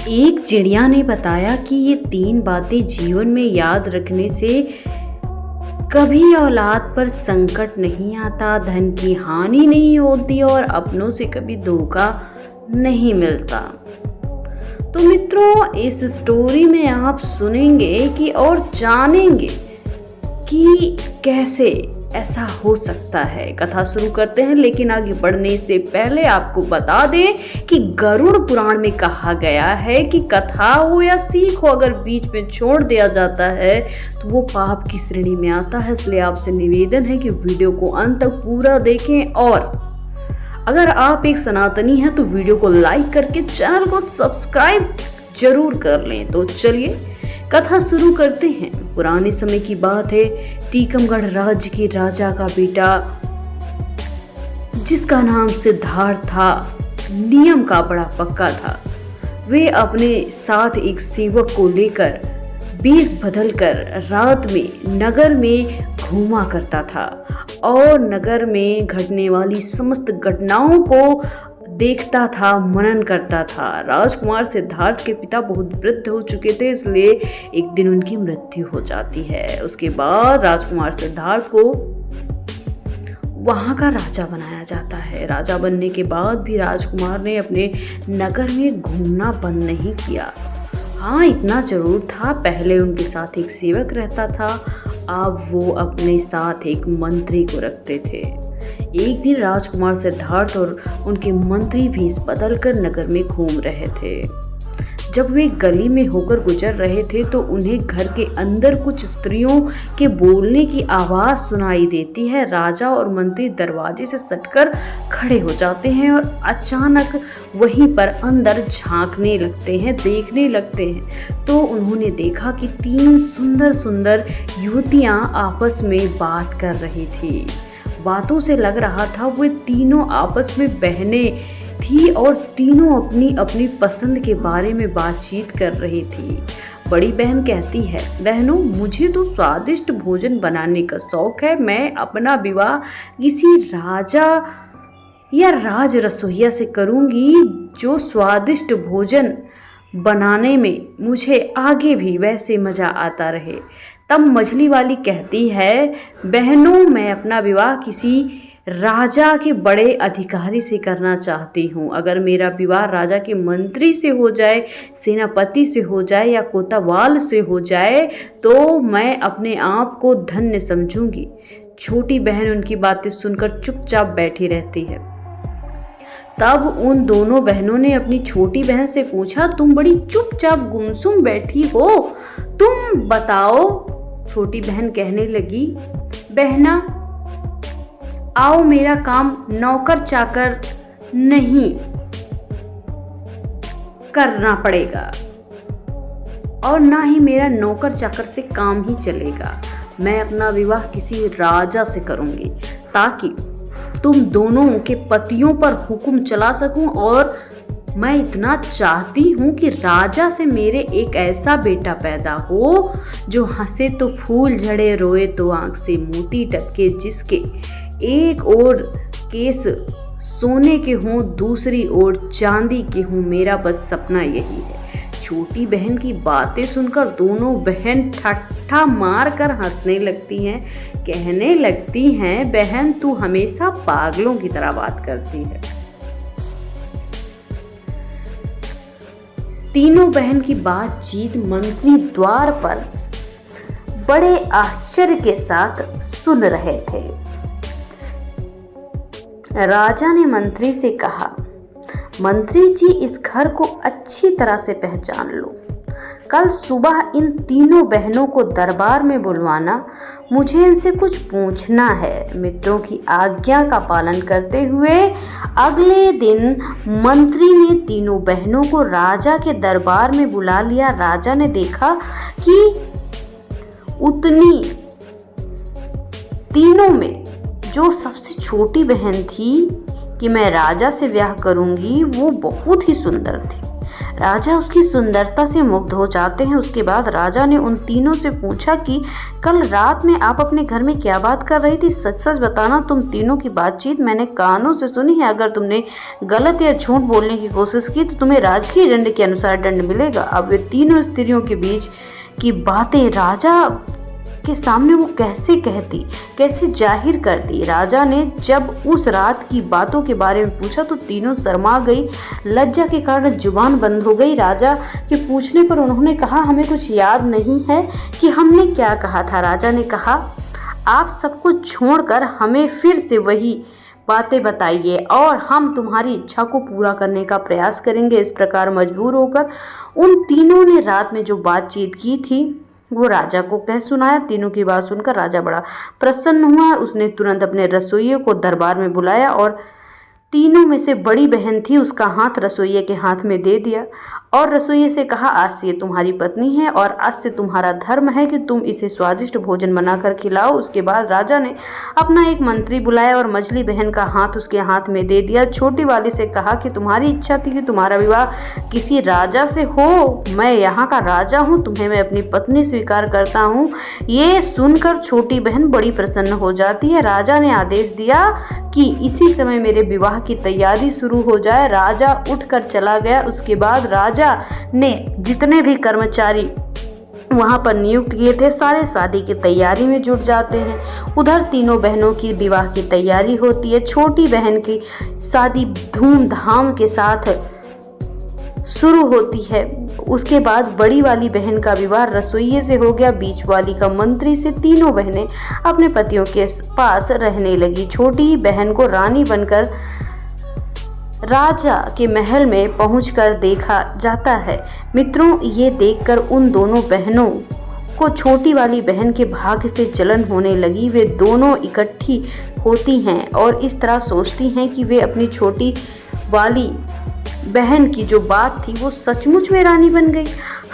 एक चिड़िया ने बताया कि ये 3 बातें जीवन में याद रखने से कभी औलाद पर संकट नहीं आता, धन की हानि नहीं होती और अपनों से कभी धोखा नहीं मिलता। तो मित्रों, इस स्टोरी में आप सुनेंगे कि और जानेंगे कि कैसे ऐसा हो सकता है। कथा शुरू करते हैं, लेकिन आगे बढ़ने से पहले आपको बता दें कि गरुड़ पुराण में कहा गया है कि कथा हो या सीख हो, अगर बीच में छोड़ दिया जाता है तो वो पाप की श्रेणी में आता है। इसलिए आपसे निवेदन है कि वीडियो को अंत तक पूरा देखें और अगर आप एक सनातनी हैं तो वीडियो को लाइक करके चैनल को सब्सक्राइब जरूर कर लें। तो चलिए कथा शुरू करते हैं। पुराने समय की बात है, टीकमगढ़ राज्य के राजा का बेटा जिसका नाम सिद्धार्थ था, नियम का बड़ा पक्का था। वे अपने साथ एक सेवक को लेकर वेश बदलकर रात में नगर में घूमा करता था और नगर में घटने वाली समस्त घटनाओं को देखता था, मनन करता था। राजकुमार सिद्धार्थ के पिता बहुत वृद्ध हो चुके थे, इसलिए एक दिन उनकी मृत्यु हो जाती है। उसके बाद राजकुमार सिद्धार्थ को वहां का राजा बनाया जाता है। राजा बनने के बाद भी राजकुमार ने अपने नगर में घूमना बंद नहीं किया। हाँ, इतना जरूर था, पहले उनके साथ एक सेवक रहता था, अब वो अपने साथ एक मंत्री को रखते थे। एक दिन राजकुमार सिद्धार्थ और उनके मंत्री भेष बदलकर नगर में घूम रहे थे। जब वे गली में होकर गुजर रहे थे तो उन्हें घर के अंदर कुछ स्त्रियों के बोलने की आवाज सुनाई देती है। राजा और मंत्री दरवाजे से सटकर खड़े हो जाते हैं और अचानक वहीं पर अंदर झांकने लगते हैं, देखने लगते हैं। तो उन्होंने देखा कि 3 सुंदर सुंदर युवतियां आपस में बात कर रही थी। बातों से लग रहा था वे तीनों आपस में बहनें थी और तीनों अपनी अपनी पसंद के बारे में बातचीत कर रही थी। बड़ी बहन कहती है, बहनों, मुझे तो स्वादिष्ट भोजन बनाने का शौक है। मैं अपना विवाह किसी राजा या राज रसोइया से करूंगी जो स्वादिष्ट भोजन बनाने में मुझे आगे भी वैसे मजा आता रहे। तब मछली वाली कहती है, बहनों, मैं अपना विवाह किसी राजा के बड़े अधिकारी से करना चाहती हूँ। अगर मेरा विवाह राजा के मंत्री से हो जाए, सेनापति से हो जाए या कोतवाल से हो जाए तो मैं अपने आप को धन्य समझूंगी। छोटी बहन उनकी बातें सुनकर चुपचाप बैठी रहती है। तब उन दोनों बहनों ने अपनी छोटी बहन से पूछा, तुम बड़ी चुपचाप गुमसुम बैठी हो, तुम बताओ। छोटी बहन कहने लगी, बहना, आओ, मेरा काम नौकर चाकर नहीं करना पड़ेगा और ना ही मेरा नौकर चाकर से काम ही चलेगा। मैं अपना विवाह किसी राजा से करूंगी ताकि तुम दोनों के पतियों पर हुक्म चला सकूं और मैं इतना चाहती हूँ कि राजा से मेरे एक ऐसा बेटा पैदा हो जो हंसे तो फूल झड़े, रोए तो आंख से मोती टपके, जिसके एक ओर केस सोने के हों, दूसरी ओर चांदी के हों। मेरा बस सपना यही है। छोटी बहन की बातें सुनकर दोनों बहन ठट्ठा मार कर हंसने लगती हैं। कहने लगती हैं, बहन, तू हमेशा पागलों की तरह बात करती है। तीनों बहन की बातचीत मंत्री द्वार पर बड़े आश्चर्य के साथ सुन रहे थे। राजा ने मंत्री से कहा, मंत्री जी, इस घर को अच्छी तरह से पहचान लो। कल सुबह इन तीनों बहनों को दरबार में बुलवाना, मुझे इनसे कुछ पूछना है। मित्रों की आज्ञा का पालन करते हुए अगले दिन मंत्री ने तीनों बहनों को राजा के दरबार में बुला लिया। राजा ने देखा कि उतनी तीनों में जो सबसे छोटी बहन थी कि मैं राजा से ब्याह करूंगी, वो बहुत ही सुंदर थी। राजा उसकी सुंदरता से मुग्ध हो जाते हैं। उसके बाद राजा ने उन तीनों से पूछा कि कल रात में आप अपने घर में क्या बात कर रही थी? सच सच बताना, तुम तीनों की बातचीत मैंने कानों से सुनी है। अगर तुमने गलत या झूठ बोलने की कोशिश की तो तुम्हें राजकीय दंड के अनुसार दंड मिलेगा। अब वे तीनों स्त्रियों के बीच की बातें राजा के सामने वो कैसे कहती, कैसे जाहिर करती। राजा ने जब उस रात की बातों के बारे में पूछा तो तीनों शर्मा गई, लज्जा के कारण जुबान बंद हो गई। राजा के पूछने पर उन्होंने कहा, हमें कुछ याद नहीं है कि हमने क्या कहा था। राजा ने कहा, आप सब कुछ छोड़कर हमें फिर से वही बातें बताइए और हम तुम्हारी इच्छा को पूरा करने का प्रयास करेंगे। इस प्रकार मजबूर होकर उन तीनों ने रात में जो बातचीत की थी वो राजा को कह सुनाया। तीनों की बात सुनकर राजा बड़ा प्रसन्न हुआ। उसने तुरंत अपने रसोइये को दरबार में बुलाया और तीनों में से बड़ी बहन थी, उसका हाथ रसोइये के हाथ में दे दिया और रसोइये से कहा, आज से ये तुम्हारी पत्नी है और आज से तुम्हारा धर्म है कि तुम इसे स्वादिष्ट भोजन बनाकर खिलाओ। उसके बाद राजा ने अपना एक मंत्री बुलाया और मझली बहन का हाथ उसके हाथ में दे दिया। छोटी वाली से कहा कि तुम्हारी इच्छा थी कि तुम्हारा विवाह किसी राजा से हो, मैं यहाँ का राजा हूँ, तुम्हें मैं अपनी पत्नी स्वीकार करता हूँ। ये सुनकर छोटी बहन बड़ी प्रसन्न हो जाती है। राजा ने आदेश दिया कि इसी समय मेरे विवाह की तैयारी शुरू हो जाए। राजा उठकर चला गया। उसके बाद राजा ने जितने भी कर्मचारी वहां पर नियुक्त किए थे सारे शादी की तैयारी में जुट जाते हैं। उधर तीनों बहनों की विवाह की तैयारी होती है। छोटी बहन की शादी धूमधाम के साथ शुरू होती है। उसके बाद बड़ी वाली बहन का विवाह रसोइये से हो गया, बीच वाली का मंत्री से। तीनों बहनें अपने पतियों के पास रहने लगी। छोटी बहन को रानी बनकर राजा के महल में पहुंचकर देखा जाता है। मित्रों, ये देखकर उन दोनों बहनों को छोटी वाली बहन के भाग्य से जलन होने लगी। वे दोनों इकट्ठी होती हैं और इस तरह सोचती हैं कि वे अपनी छोटी वाली बहन की जो बात थी वो सचमुच में रानी बन गई।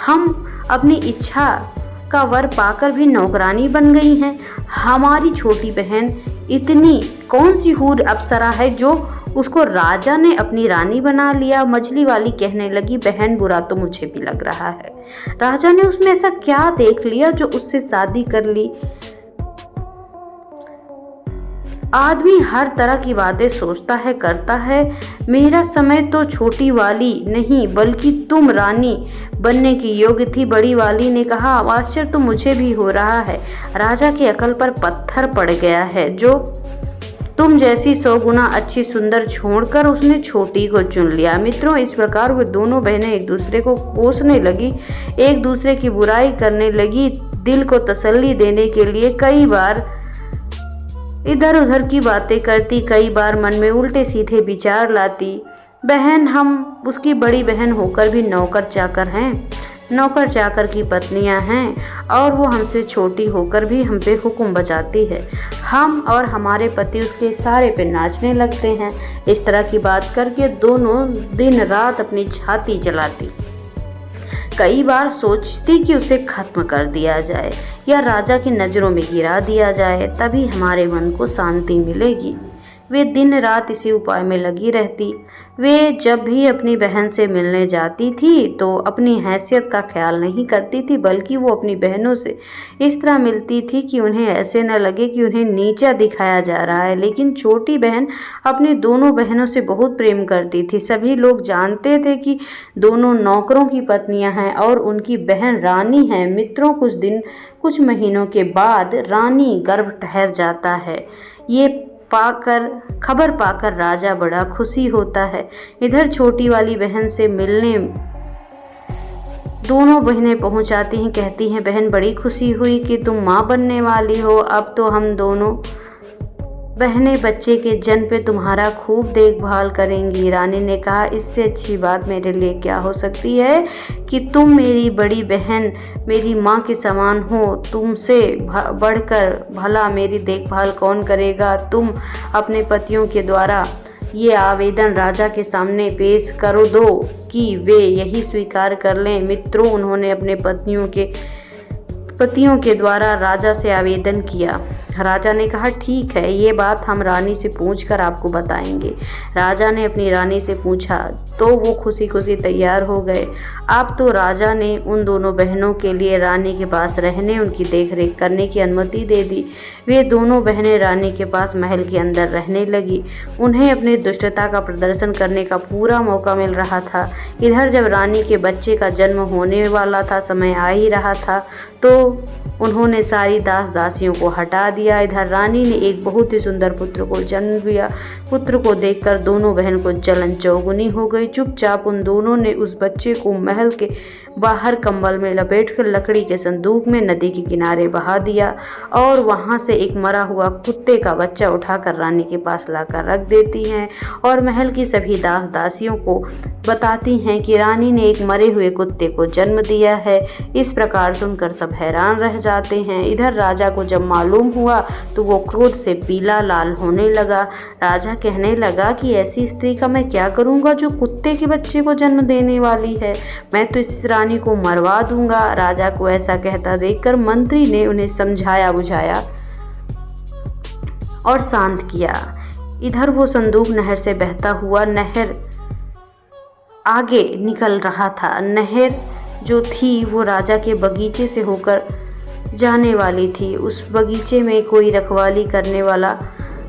हम अपनी इच्छा का वर पाकर भी नौकरानी बन गई हैं। हमारी छोटी बहन इतनी कौन सी हूर अप्सरा है जो उसको राजा ने अपनी रानी बना लिया। मछली वाली कहने लगी, बहन बुरा तो मुझे भी लग रहा है। राजा ने उसमें ऐसा क्या देख लिया जो उससे शादी कर ली? आदमी हर तरह की बातें सोचता है, करता है। मेरा समय तो छोटी वाली नहीं बल्कि तुम रानी बनने की योग्य थी। बड़ी वाली ने कहा, आश्चर्य तो मुझे भी हो रहा है। राजा की अकल पर पत्थर पड़ गया है। जो तुम जैसी 100 गुना अच्छी सुंदर छोड़कर उसने छोटी को चुन लिया। मित्रों, इस प्रकार वो दोनों बहनें एक दूसरे को कोसने लगी, एक दूसरे की बुराई करने लगी। दिल को तसल्ली देने के लिए कई बार इधर उधर की बातें करती, कई बार मन में उल्टे सीधे विचार लाती। बहन हम उसकी बड़ी बहन होकर भी नौकर चाकर हैं, नौकर चाकर की पत्नियां हैं और वो हमसे छोटी होकर भी हम पे हुक्म बजाती है। हम और हमारे पति उसके इशारे पे नाचने लगते हैं। इस तरह की बात करके दोनों दिन रात अपनी छाती जलाती। कई बार सोचती कि उसे खत्म कर दिया जाए या राजा की नज़रों में गिरा दिया जाए, तभी हमारे मन को शांति मिलेगी। वे दिन रात इसी उपाय में लगी रहती। वे जब भी अपनी बहन से मिलने जाती थी तो अपनी हैसियत का ख्याल नहीं करती थी, बल्कि वो अपनी बहनों से इस तरह मिलती थी कि उन्हें ऐसे न लगे कि उन्हें नीचा दिखाया जा रहा है। लेकिन छोटी बहन अपनी दोनों बहनों से बहुत प्रेम करती थी। सभी लोग जानते थे कि दोनों नौकरों की पत्नियां हैं और उनकी बहन रानी है। मित्रों, कुछ महीनों के बाद रानी गर्भ ठहर जाता है। ये खबर पाकर राजा बड़ा खुशी होता है। इधर छोटी वाली बहन से मिलने दोनों बहनें पहुंच आती हैं। कहती हैं, बहन बड़ी खुशी हुई कि तुम माँ बनने वाली हो। अब तो हम दोनों बहनें बच्चे के जन्म पे तुम्हारा खूब देखभाल करेंगी। रानी ने कहा, इससे अच्छी बात मेरे लिए क्या हो सकती है कि तुम मेरी बड़ी बहन मेरी माँ के समान हो। तुमसे बढ़कर भला मेरी देखभाल कौन करेगा? तुम अपने पतियों के द्वारा ये आवेदन राजा के सामने पेश कर दो कि वे यही स्वीकार कर लें। मित्रों, उन्होंने अपने पतियों के द्वारा राजा से आवेदन किया। राजा ने कहा ठीक है, ये बात हम रानी से पूछकर आपको बताएंगे। राजा ने अपनी रानी से पूछा तो वो खुशी खुशी तैयार हो गए। अब तो राजा ने उन दोनों बहनों के लिए रानी के पास रहने, उनकी देखरेख करने की अनुमति दे दी। वे दोनों बहनें रानी के पास महल के अंदर रहने लगी। उन्हें अपनी दुष्टता का प्रदर्शन करने का पूरा मौका मिल रहा था। इधर जब रानी के बच्चे का जन्म होने वाला था, समय आ ही रहा था, तो उन्होंने सारी दास दासियों को हटा दिया। इधर रानी ने एक बहुत ही सुंदर पुत्र को जन्म दिया। पुत्र को देखकर दोनों बहन को जलन चौगुनी हो गई। चुपचाप उन दोनों ने उस बच्चे को महल के बाहर कंबल में लपेटकर लकड़ी के संदूक में नदी के किनारे बहा दिया और वहां से एक मरा हुआ कुत्ते का बच्चा उठाकर रानी के पास लाकर रख देती हैं और महल की सभी दास दासियों को बताती हैं कि रानी ने एक मरे हुए कुत्ते को जन्म दिया है। इस प्रकार सुनकर सब हैरान रह जाते हैं। इधर राजा को जब मालूम हुआ तो वो क्रोध से पीला लाल होने लगा। राजा कहने लगा कि ऐसी स्त्री का मैं क्या करूंगा जो कुत्ते के बच्चे को जन्म देने वाली है। मैं तो इस रानी को मरवा दूंगा। राजा को ऐसा कहता देखकर मंत्री ने उन्हें समझाया बुझाया और शांत किया। इधर वो संदूक नहर से बहता हुआ नहर आगे निकल रहा था। नहर जो थी वो राजा के बगीचे से होकर जाने वाली थी। उस बगीचे में कोई रखवाली करने वाला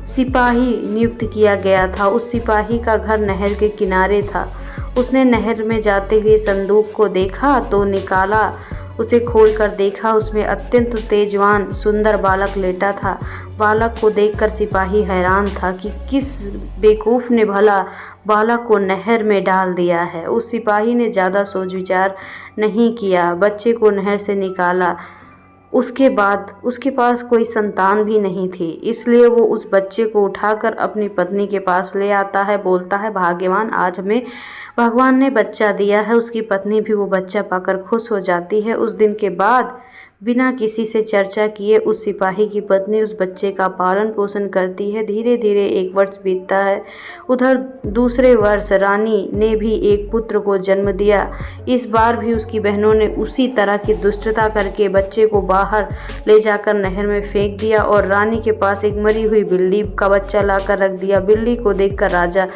सिपाही नियुक्त किया गया था। उस सिपाही का घर नहर के किनारे था। उसने नहर में जाते हुए संदूक को देखा तो निकाला। उसे खोलकर देखा, उसमें अत्यंत तेजवान सुंदर बालक लेटा था। बालक को देखकर सिपाही हैरान था कि किस बेवकूफ़ ने भला बालक को नहर में डाल दिया है। उस सिपाही ने ज़्यादा सोच विचार नहीं किया, बच्चे को नहर से निकाला। उसके बाद उसके पास कोई संतान भी नहीं थी, इसलिए वो उस बच्चे को उठाकर अपनी पत्नी के पास ले आता है। बोलता है, भाग्यवान, आज हमें भगवान ने बच्चा दिया है। उसकी पत्नी भी वो बच्चा पाकर खुश हो जाती है। उस दिन के बाद बिना किसी से चर्चा किए उस सिपाही की पत्नी उस बच्चे का पालन पोषण करती है। धीरे धीरे 1 वर्ष बीतता है। उधर दूसरे वर्ष रानी ने भी एक पुत्र को जन्म दिया। इस बार भी उसकी बहनों ने उसी तरह की दुष्टता करके बच्चे को बाहर ले जाकर नहर में फेंक दिया और रानी के पास एक मरी हुई बिल्ली का बच्चा लाकर रख दिया। बिल्ली को देखकर राजा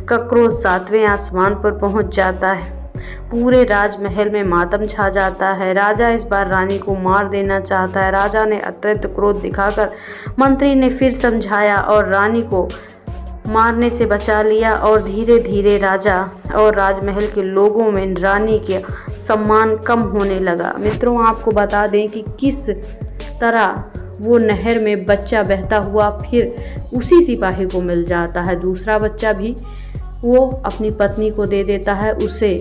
का क्रोध 7वें आसमान पर पहुंच जाता है। पूरे राजमहल में मातम छा जाता है। राजा इस बार रानी को मार देना चाहता है। राजा ने अत्यंत क्रोध दिखाकर मंत्री ने फिर समझाया और रानी को मारने से बचा लिया और धीरे धीरे राजा और राजमहल के लोगों में रानी के सम्मान कम होने लगा। मित्रों, आपको बता दें कि किस तरह वो नहर में बच्चा बहता हुआ फिर उसी सिपाही को मिल जाता है। दूसरा बच्चा भी वो अपनी पत्नी को दे देता है। उसे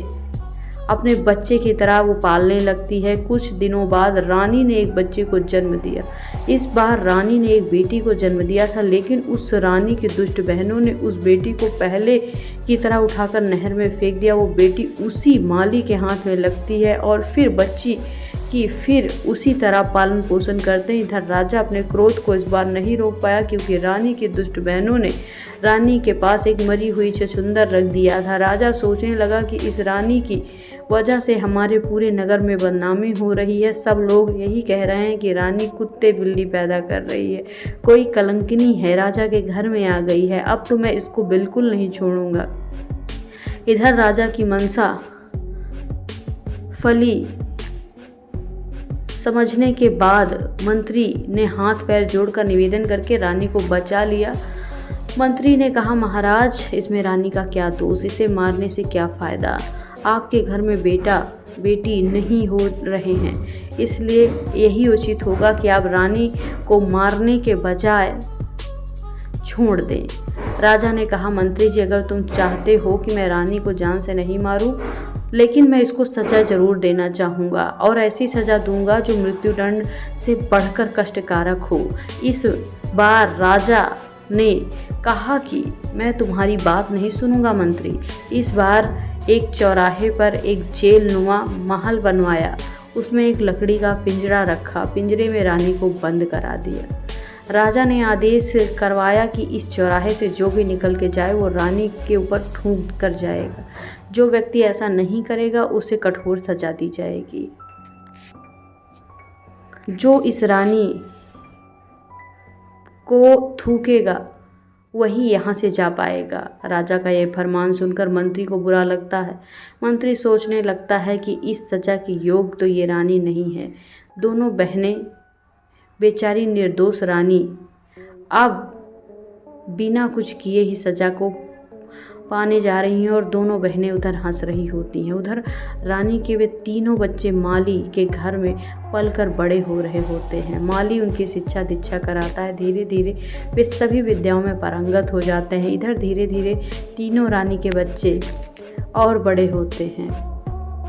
अपने बच्चे की तरह वो पालने लगती है। कुछ दिनों बाद रानी ने एक बच्चे को जन्म दिया। इस बार रानी ने एक बेटी को जन्म दिया था, लेकिन उस रानी की दुष्ट बहनों ने उस बेटी को पहले की तरह उठाकर नहर में फेंक दिया। वो बेटी उसी माली के हाथ में लगती है और फिर बच्ची की फिर उसी तरह पालन पोषण करते हैं। इधर राजा अपने क्रोध को इस बार नहीं रोक पाया, क्योंकि रानी की दुष्ट बहनों ने रानी के पास एक मरी हुई छछूंदर रख दिया था। राजा सोचने लगा कि इस रानी की वजह से हमारे पूरे नगर में बदनामी हो रही है। सब लोग यही कह रहे हैं कि रानी कुत्ते बिल्ली पैदा कर रही है, कोई कलंकिनी है, राजा के घर में आ गई है। अब तो मैं इसको बिल्कुल नहीं छोड़ूंगा। इधर राजा की मनसा फली समझने के बाद मंत्री ने हाथ पैर जोड़कर निवेदन करके रानी को बचा लिया। मंत्री ने कहा, महाराज, इसमें रानी का क्या दोष, इसे मारने से क्या फ़ायदा। आपके घर में बेटा बेटी नहीं हो रहे हैं, इसलिए यही उचित होगा कि आप रानी को मारने के बजाय छोड़ दें। राजा ने कहा, मंत्री जी, अगर तुम चाहते हो कि मैं रानी को जान से नहीं मारूं, लेकिन मैं इसको सज़ा ज़रूर देना चाहूँगा और ऐसी सज़ा दूंगा जो मृत्युदंड से बढ़कर कष्टकारक हो। इस बार राजा ने कहा कि मैं तुम्हारी बात नहीं सुनूंगा मंत्री। इस बार एक चौराहे पर एक जेलनुमा महल बनवाया, उसमें एक लकड़ी का पिंजरा रखा, पिंजरे में रानी को बंद करा दिया। राजा ने आदेश करवाया कि इस चौराहे से जो भी निकल के जाए वो रानी के ऊपर थूक कर जाएगा। जो व्यक्ति ऐसा नहीं करेगा उसे कठोर सजा दी जाएगी। जो इस रानी को थूकेगा वही यहाँ से जा पाएगा। राजा का यह फरमान सुनकर मंत्री को बुरा लगता है। मंत्री सोचने लगता है कि इस सजा के योग तो ये रानी नहीं है। दोनों बहनें, बेचारी निर्दोष रानी, अब बिना कुछ किए ही सजा को पाने जा रही हैं और दोनों बहनें उधर हंस रही होती हैं। उधर रानी के वे तीनों बच्चे माली के घर में पलकर बड़े हो रहे होते हैं। माली उनकी शिक्षा दीक्षा कराता है। धीरे धीरे वे सभी विद्याओं में पारंगत हो जाते हैं। इधर धीरे धीरे तीनों रानी के बच्चे और बड़े होते हैं।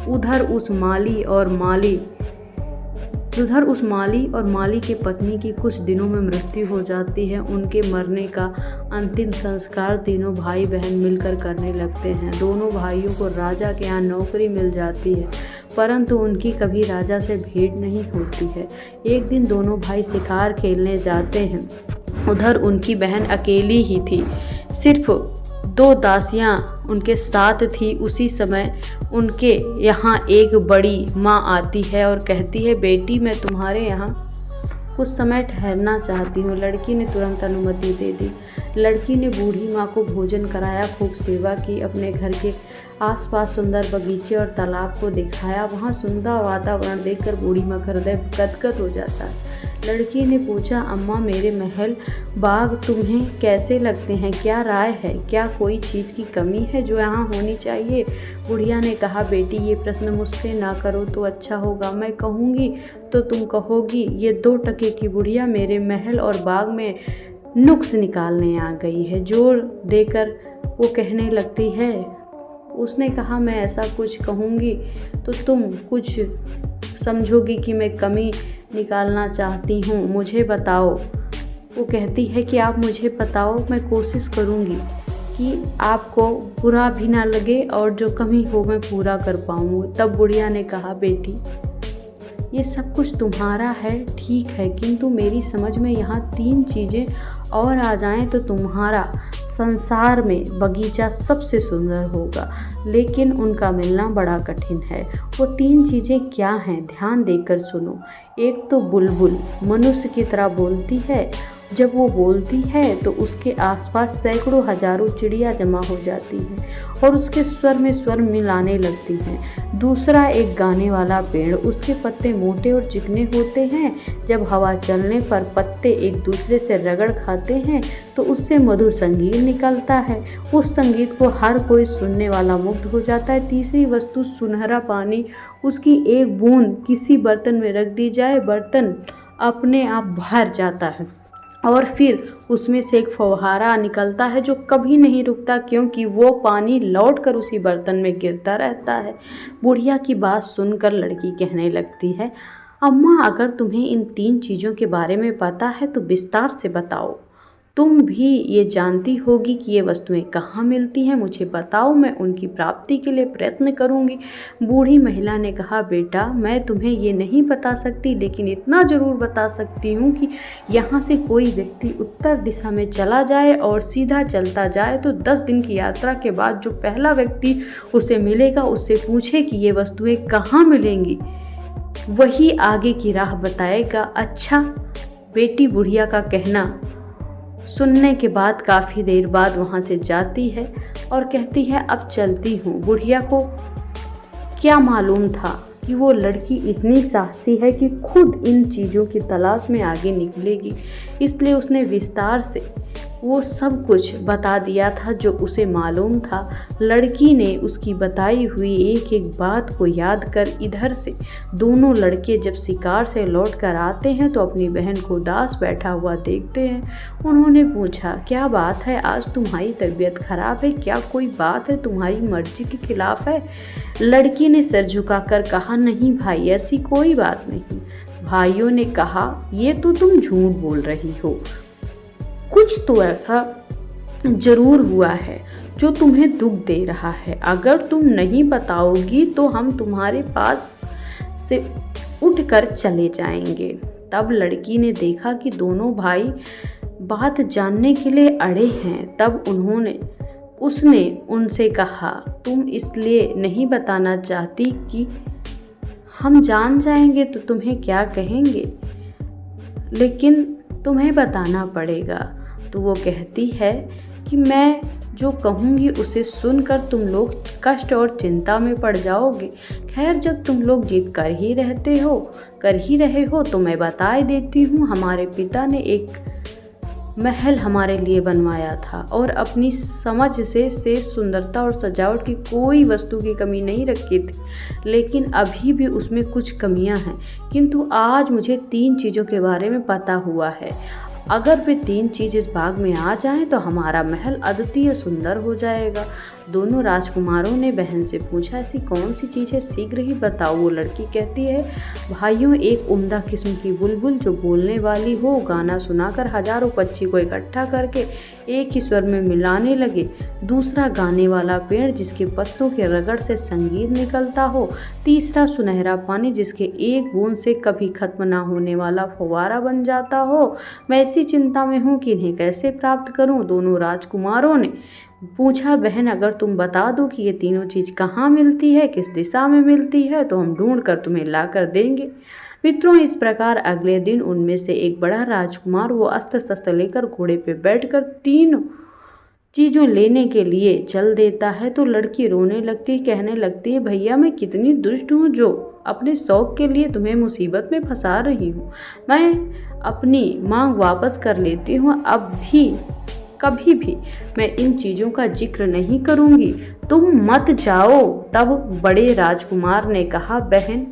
उधर उस माली और माली के पत्नी की कुछ दिनों में मृत्यु हो जाती है। उनके मरने का अंतिम संस्कार तीनों भाई बहन मिलकर करने लगते हैं। दोनों भाइयों को राजा के यहाँ नौकरी मिल जाती है, परंतु उनकी कभी राजा से भेंट नहीं होती है। एक दिन दोनों भाई शिकार खेलने जाते हैं। उधर उनकी बहन अकेली ही थी, सिर्फ 2 दासियां उनके साथ थी। उसी समय उनके यहाँ एक बड़ी माँ आती है और कहती है, बेटी मैं तुम्हारे यहाँ कुछ समय ठहरना चाहती हूँ। लड़की ने तुरंत अनुमति दे दी। लड़की ने बूढ़ी माँ को भोजन कराया, खूब सेवा की, अपने घर के आसपास सुंदर बगीचे और तालाब को दिखाया। वहाँ सुंदर वातावरण देखकर बूढ़ी माँ का हृदय गदगद हो जाता है। लड़की ने पूछा, अम्मा मेरे महल बाग तुम्हें कैसे लगते हैं? क्या राय है? क्या कोई चीज़ की कमी है जो यहाँ होनी चाहिए? बुढ़िया ने कहा, बेटी ये प्रश्न मुझसे ना करो तो अच्छा होगा। मैं कहूँगी तो तुम कहोगी। ये 2 टके की बुढ़िया मेरे महल और बाग में नुक्स निकालने आ गई है। जोर देकर वो कहने लगती है। उसने कहा, मैं ऐसा कुछ कहूँगी तो तुम कुछ समझोगी कि मैं कमी निकालना चाहती हूँ। मुझे बताओ। वो कहती है कि आप मुझे बताओ, मैं कोशिश करूँगी कि आपको बुरा भी ना लगे और जो कमी हो मैं पूरा कर पाऊँ। तब बुढ़िया ने कहा, बेटी ये सब कुछ तुम्हारा है, ठीक है, किंतु मेरी समझ में यहाँ 3 चीज़ें और आ जाएं तो तुम्हारा संसार में बगीचा सबसे सुंदर होगा, लेकिन उनका मिलना बड़ा कठिन है। वो 3 चीज़ें क्या हैं? ध्यान देकर सुनो। एक तो बुलबुल मनुष्य की तरह बोलती है। जब वो बोलती है तो उसके आसपास सैकड़ों हजारों चिड़िया जमा हो जाती हैं और उसके स्वर में स्वर मिलाने लगती हैं। दूसरा एक गाने वाला पेड़, उसके पत्ते मोटे और चिकने होते हैं। जब हवा चलने पर पत्ते एक दूसरे से रगड़ खाते हैं तो उससे मधुर संगीत निकलता है। उस संगीत को हर कोई सुनने वाला मुग्ध हो जाता है। तीसरी वस्तु सुनहरा पानी, उसकी एक बूंद किसी बर्तन में रख दी जाए, बर्तन अपने आप भर जाता है और फिर उसमें से एक फव्वारा निकलता है जो कभी नहीं रुकता, क्योंकि वो पानी लौटकर उसी बर्तन में गिरता रहता है। बुढ़िया की बात सुनकर लड़की कहने लगती है, अम्मा अगर तुम्हें इन 3 चीज़ों के बारे में पता है तो विस्तार से बताओ। तुम भी ये जानती होगी कि ये वस्तुएं कहाँ मिलती हैं, मुझे बताओ, मैं उनकी प्राप्ति के लिए प्रयत्न करूँगी। बूढ़ी महिला ने कहा, बेटा मैं तुम्हें ये नहीं बता सकती, लेकिन इतना ज़रूर बता सकती हूँ कि यहाँ से कोई व्यक्ति उत्तर दिशा में चला जाए और सीधा चलता जाए तो 10 दिन की यात्रा के बाद जो पहला व्यक्ति उसे मिलेगा उससे पूछे कि ये वस्तुएं कहाँ मिलेंगी, वही आगे की राह बताएगा। अच्छा बेटी बुढ़िया का कहना सुनने के बाद काफ़ी देर बाद वहाँ से जाती है और कहती है, अब चलती हूँ। बुढ़िया को क्या मालूम था कि वो लड़की इतनी साहसी है कि खुद इन चीज़ों की तलाश में आगे निकलेगी, इसलिए उसने विस्तार से वो सब कुछ बता दिया था जो उसे मालूम था। लड़की ने उसकी बताई हुई एक एक बात को याद कर इधर से दोनों लड़के जब शिकार से लौट कर आते हैं तो अपनी बहन को उदास बैठा हुआ देखते हैं। उन्होंने पूछा, क्या बात है, आज तुम्हारी तबीयत खराब है? क्या कोई बात है तुम्हारी मर्जी के खिलाफ है? लड़की ने सिर झुकाकर कहा, नहीं भाई, ऐसी कोई बात नहीं। भाइयों ने कहा, ये तो तुम झूठ बोल रही हो, कुछ तो ऐसा जरूर हुआ है जो तुम्हें दुख दे रहा है। अगर तुम नहीं बताओगी तो हम तुम्हारे पास से उठकर चले जाएंगे। तब लड़की ने देखा कि दोनों भाई बात जानने के लिए अड़े हैं। तब उसने उनसे कहा, तुम इसलिए नहीं बताना चाहती कि हम जान जाएंगे तो तुम्हें क्या कहेंगे, लेकिन तुम्हें बताना पड़ेगा। तो वो कहती है कि मैं जो कहूँगी उसे सुनकर तुम लोग कष्ट और चिंता में पड़ जाओगे। खैर, जब तुम लोग जिद कर ही रहे हो तो मैं बता देती हूँ। हमारे पिता ने एक महल हमारे लिए बनवाया था और अपनी समझ से सुंदरता और सजावट की कोई वस्तु की कमी नहीं रखी थी, लेकिन अभी भी उसमें कुछ कमियां हैं। किंतु आज मुझे 3 चीज़ों के बारे में पता हुआ है। अगर वे 3 चीज़ इस भाग में आ जाएं तो हमारा महल अद्वितीय सुंदर हो जाएगा। दोनों राजकुमारों ने बहन से पूछा, ऐसी कौन सी चीज़ है, शीघ्र ही बताओ। वो लड़की कहती है, भाइयों, एक उम्दा किस्म की बुलबुल जो बोलने वाली हो, गाना सुनाकर हजारों पक्षी को इकट्ठा करके एक ही स्वर में मिलाने लगे। दूसरा, गाने वाला पेड़ जिसके पत्तों के रगड़ से संगीत निकलता हो। तीसरा, सुनहरा पानी जिसके एक बूंद से कभी खत्म ना होने वाला फव्वारा बन जाता हो। मैं ऐसी चिंता में हूँ कि इन्हें कैसे प्राप्त करूँ। दोनों राजकुमारों ने पूछा, बहन, अगर तुम बता दो कि ये तीनों चीज़ कहाँ मिलती है, किस दिशा में मिलती है, तो हम ढूंढ कर तुम्हें ला कर देंगे। मित्रों, इस प्रकार अगले दिन उनमें से एक बड़ा राजकुमार वो अस्त्र शस्त्र लेकर घोड़े पे बैठकर तीनों चीज़ों लेने के लिए चल देता है। तो लड़की रोने लगती है, कहने लगती है, भैया, मैं कितनी दुष्ट हूँ जो अपने शौक के लिए तुम्हें मुसीबत में फंसा रही हूँ। मैं अपनी मांग वापस कर लेती हूँ। अब भी कभी भी मैं इन चीज़ों का जिक्र नहीं करूँगी। तुम मत जाओ। तब बड़े राजकुमार ने कहा, बहन,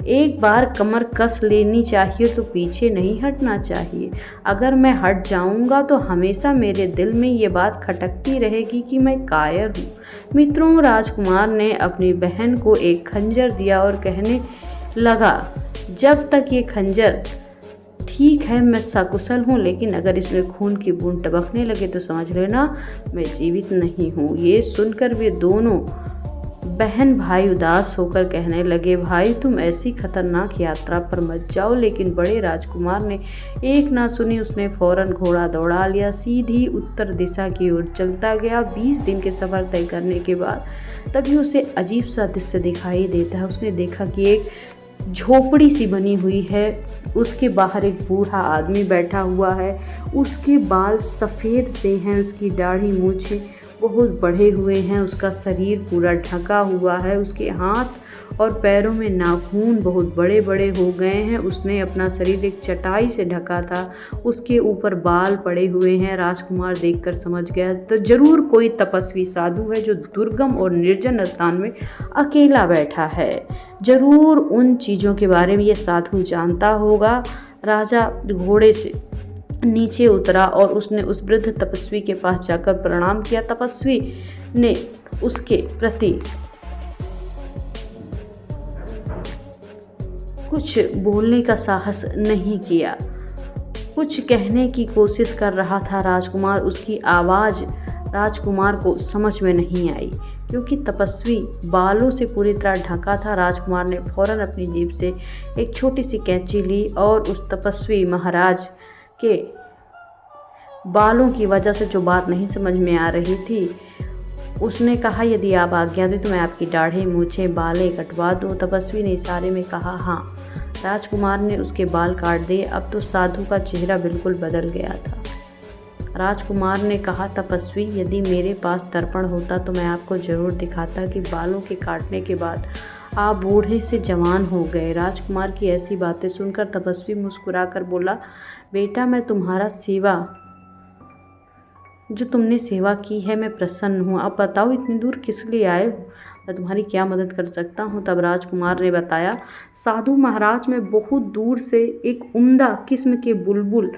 एक बार कमर कस लेनी चाहिए तो पीछे नहीं हटना चाहिए। अगर मैं हट जाऊंगा तो हमेशा मेरे दिल में ये बात खटकती रहेगी कि मैं कायर हूँ। मित्रों, राजकुमार ने अपनी बहन को एक खंजर दिया और कहने लगा, जब तक ये खंजर ठीक है, मैं सकुशल हूँ, लेकिन अगर इसमें खून की बूंद टपकने लगे तो समझ लेना मैं जीवित नहीं हूँ। ये सुनकर वे दोनों बहन भाई उदास होकर कहने लगे, भाई, तुम ऐसी खतरनाक यात्रा पर मत जाओ। लेकिन बड़े राजकुमार ने एक ना सुनी। उसने फौरन घोड़ा दौड़ा लिया, सीधी उत्तर दिशा की ओर चलता गया। 20 दिन के सफर तय करने के बाद तभी उसे अजीब सा दृश्य दिखाई देता है। उसने देखा कि एक झोपड़ी सी बनी हुई है, उसके बाहर एक बूढ़ा आदमी बैठा हुआ है। उसके बाल सफ़ेद से हैं, उसकी दाढ़ी मूछें बहुत बढ़े हुए हैं, उसका शरीर पूरा ढका हुआ है, उसके हाथ और पैरों में नाखून बहुत बड़े बड़े हो गए हैं। उसने अपना शरीर एक चटाई से ढका था, उसके ऊपर बाल पड़े हुए हैं। राजकुमार देखकर समझ गया तो जरूर कोई तपस्वी साधु है जो दुर्गम और निर्जन स्थान में अकेला बैठा है। जरूर उन चीज़ों के बारे में ये साधु जानता होगा। राजा घोड़े से नीचे उतरा और उसने उस वृद्ध तपस्वी के पास जाकर प्रणाम किया। तपस्वी ने उसके प्रति कुछ बोलने का साहस नहीं किया, कुछ कहने की कोशिश कर रहा था। उसकी आवाज़ राजकुमार को समझ में नहीं आई क्योंकि तपस्वी बालों से पूरी तरह ढका था। राजकुमार ने फौरन अपनी जेब से एक छोटी सी कैंची ली और उस तपस्वी महाराज के बालों की वजह से जो बात नहीं समझ में आ रही थी, उसने कहा, यदि आप आज्ञा दें तो मैं आपकी दाढ़ी मूछें बालें कटवा दूं। तपस्वी ने इशारे में कहा, हाँ। राजकुमार ने उसके बाल काट दिए। अब तो साधु का चेहरा बिल्कुल बदल गया था। राजकुमार ने कहा, तपस्वी, यदि मेरे पास दर्पण होता तो मैं आपको जरूर दिखाता कि बालों के काटने के बाद आप बूढ़े से जवान हो गए। राजकुमार की ऐसी बातें सुनकर तपस्वी मुस्कुराकर बोला, बेटा, मैं तुम्हारा जो तुमने सेवा की है मैं प्रसन्न हूँ। अब बताओ, इतनी दूर किस लिए आए हो? मैं तुम्हारी क्या मदद कर सकता हूँ? तब राजकुमार ने बताया, साधु महाराज, मैं बहुत दूर से एक उम्दा किस्म के बुलबुल,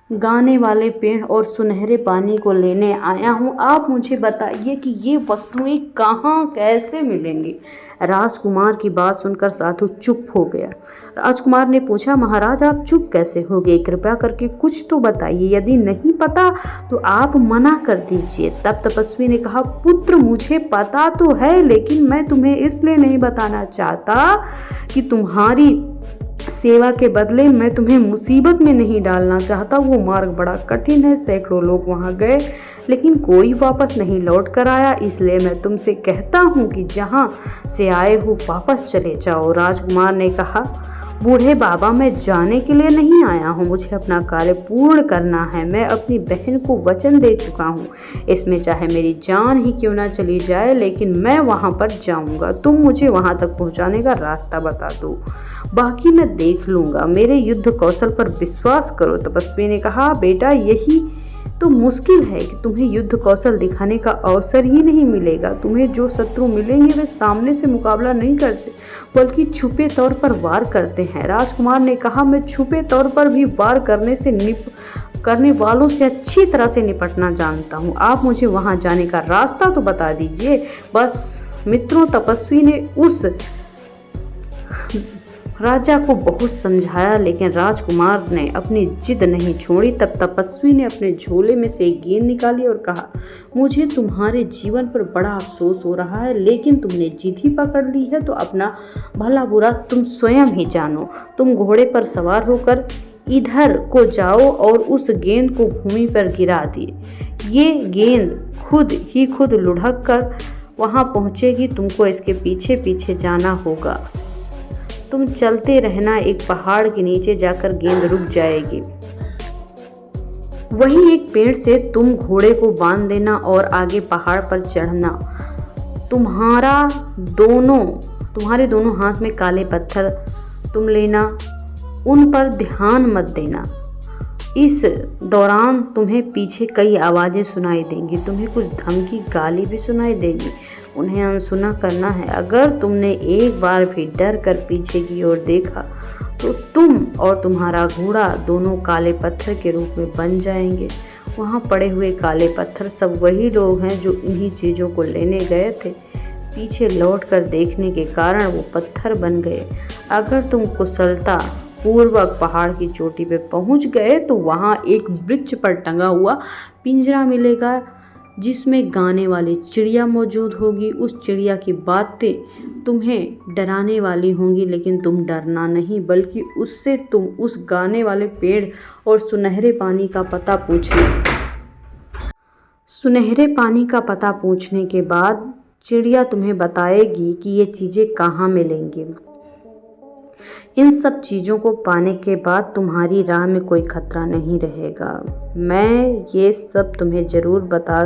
गाने वाले पेड़ और सुनहरे पानी को लेने आया हूँ। आप मुझे बताइए कि ये वस्तुएं कहाँ कैसे मिलेंगी? राजकुमार की बात सुनकर साधु चुप हो गया। राजकुमार ने पूछा, महाराज, आप चुप कैसे हो गए? कृपया करके कुछ तो बताइए। यदि नहीं पता तो आप मना कर दीजिए। तब तपस्वी ने कहा, पुत्र, मुझे पता तो है, लेकिन मैं तुम्हें इसलिए नहीं बताना चाहता कि तुम्हारी सेवा के बदले मैं तुम्हें मुसीबत में नहीं डालना चाहता। वो मार्ग बड़ा कठिन है, सैकड़ों लोग वहाँ गए लेकिन कोई वापस नहीं लौट कर आया, इसलिए मैं तुमसे कहता हूँ कि जहाँ से आए हो वापस चले जाओ। राजकुमार ने कहा, बूढ़े बाबा, मैं जाने के लिए नहीं आया हूँ, मुझे अपना कार्य पूर्ण करना है। मैं अपनी बहन को वचन दे चुका हूँ, इसमें चाहे मेरी जान ही क्यों ना चली जाए, लेकिन मैं वहाँ पर जाऊँगा। तुम मुझे वहाँ तक पहुँचाने का रास्ता बता दो, बाकी मैं देख लूँगा। मेरे युद्ध कौशल पर विश्वास करो। तपस्वी ने कहा, बेटा यही तो मुश्किल है कि तुम्हें युद्ध कौशल दिखाने का अवसर ही नहीं मिलेगा। तुम्हें जो शत्रु मिलेंगे वे सामने से मुकाबला नहीं करते, बल्कि छुपे तौर पर वार करते हैं। राजकुमार ने कहा, मैं छुपे तौर पर भी वार करने वालों से अच्छी तरह से निपटना जानता हूँ। आप मुझे वहाँ जाने का रास्ता तो बता दीजिए। बस मित्रों, तपस्वी ने उस राजा को बहुत समझाया, लेकिन राजकुमार ने अपनी जिद नहीं छोड़ी। तब तपस्वी ने अपने झोले में से एक गेंद निकाली और कहा, मुझे तुम्हारे जीवन पर बड़ा अफसोस हो रहा है, लेकिन तुमने जिद ही पकड़ ली है तो अपना भला बुरा तुम स्वयं ही जानो। तुम घोड़े पर सवार होकर इधर को जाओ और उस गेंद को भूमि पर गिरा दिए। ये गेंद खुद लुढ़क कर वहाँ पहुँचेगी। तुमको इसके पीछे पीछे जाना होगा। तुम चलते रहना, एक पहाड़ के नीचे जाकर गेंद रुक जाएगी। वहीं एक पेड़ से तुम घोड़े को बांध देना और आगे पहाड़ पर चढ़ना। तुम्हारे दोनों हाथ में काले पत्थर तुम लेना, उन पर ध्यान मत देना। इस दौरान तुम्हें पीछे कई आवाज़ें सुनाई देंगी, तुम्हें कुछ धमकी गाली भी सुनाई देगी, उन्हें अनसुना करना है। अगर तुमने एक बार भी डर कर पीछे की ओर देखा तो तुम और तुम्हारा घोड़ा दोनों काले पत्थर के रूप में बन जाएंगे। वहाँ पड़े हुए काले पत्थर सब वही लोग हैं जो इन्हीं चीज़ों को लेने गए थे। पीछे लौट कर देखने के कारण वो पत्थर बन गए। अगर तुम कुशलता पूर्वक पहाड़ की चोटी पे पहुंच गए तो वहाँ एक वृक्ष पर टंगा हुआ पिंजरा मिलेगा, जिसमें गाने वाली चिड़िया मौजूद होगी। उस चिड़िया की बातें तुम्हें डराने वाली होंगी, लेकिन तुम डरना नहीं, बल्कि उससे तुम उस गाने वाले पेड़ और सुनहरे पानी का पता पूछने के बाद चिड़िया तुम्हें बताएगी कि ये चीज़ें कहाँ मिलेंगी। इन सब चीज़ों को पाने के बाद तुम्हारी राह में कोई खतरा नहीं रहेगा। मैं ये सब तुम्हें ज़रूर बता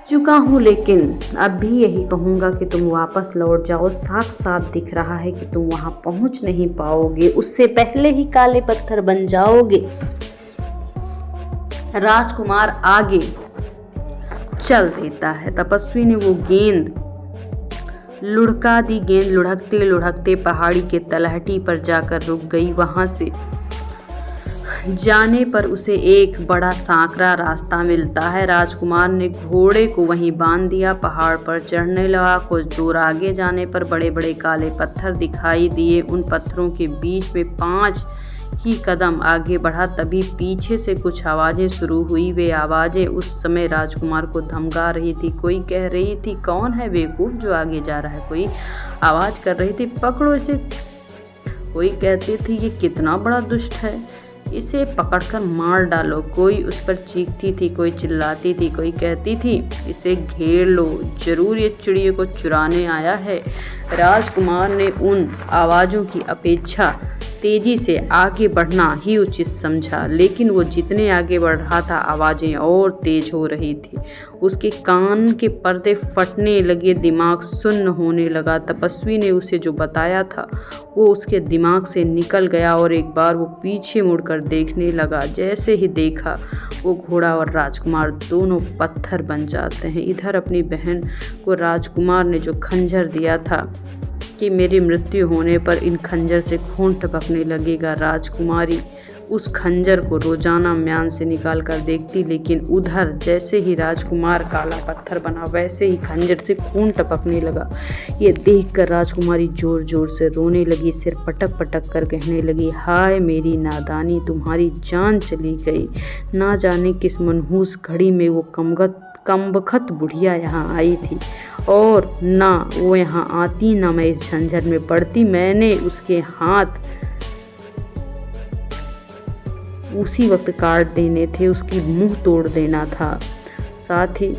चुका हूँ, लेकिन अब भी यही कहूँगा कि तुम वापस लौट जाओ। साफ साफ दिख रहा है कि तुम वहाँ पहुँच नहीं पाओगे, उससे पहले ही काले पत्थर बन जाओगे। राजकुमार आगे चल देता है। तपस्वी ने वो गेंद लुढ़का दी। गेंद लुढ़कते लुढ़कते पहाड़ी के तलहटी पर जाकर रुक गई। वहां से जाने पर उसे एक बड़ा सांकरा रास्ता मिलता है। राजकुमार ने घोड़े को वहीं बांध दिया, पहाड़ पर चढ़ने लगा। कुछ दूर आगे जाने पर बड़े बड़े काले पत्थर दिखाई दिए। उन पत्थरों के बीच में 5 ही कदम आगे बढ़ा, तभी पीछे से कुछ आवाज़ें शुरू हुई। वे आवाज़ें उस समय राजकुमार को धमका रही थी। कोई कह रही थी, कौन है बेवकूफ़ जो आगे जा रहा है। कोई आवाज़ कर रही थी, पकड़ो इसे। कोई कहती थी, ये कितना बड़ा दुष्ट है, इसे पकड़कर मार डालो। कोई उस पर चीखती थी, कोई चिल्लाती थी, कोई कहती थी, इसे घेर लो, जरूर ये चिड़ियों को चुराने आया है। राजकुमार ने उन आवाज़ों की अपेक्षा तेजी से आगे बढ़ना ही उचित समझा, लेकिन वो जितने आगे बढ़ रहा था आवाज़ें और तेज हो रही थी। उसके कान के पर्दे फटने लगे, दिमाग सुन्न होने लगा। तपस्वी ने उसे जो बताया था वो उसके दिमाग से निकल गया और एक बार वो पीछे मुड़कर देखने लगा। जैसे ही देखा, वो घोड़ा और राजकुमार दोनों पत्थर बन जाते हैं। इधर अपनी बहन को राजकुमार ने जो खंजर दिया था कि मेरी मृत्यु होने पर इन खंजर से खून टपकने लगेगा, राजकुमारी उस खंजर को रोजाना म्यान से निकाल कर देखती, लेकिन उधर जैसे ही राजकुमार काला पत्थर बना वैसे ही खंजर से खून टपकने लगा। ये देखकर राजकुमारी जोर जोर से रोने लगी, सिर पटक पटक कर कहने लगी, हाय मेरी नादानी, तुम्हारी जान चली गई। ना जाने किस मनहूस घड़ी में वो कमबख्त बुढ़िया यहाँ आई थी, और ना वो यहाँ आती ना मैं इस झंझट में पड़ती। मैंने उसके हाथ उसी वक्त काट देने थे, उसकी मुंह तोड़ देना था। साथ ही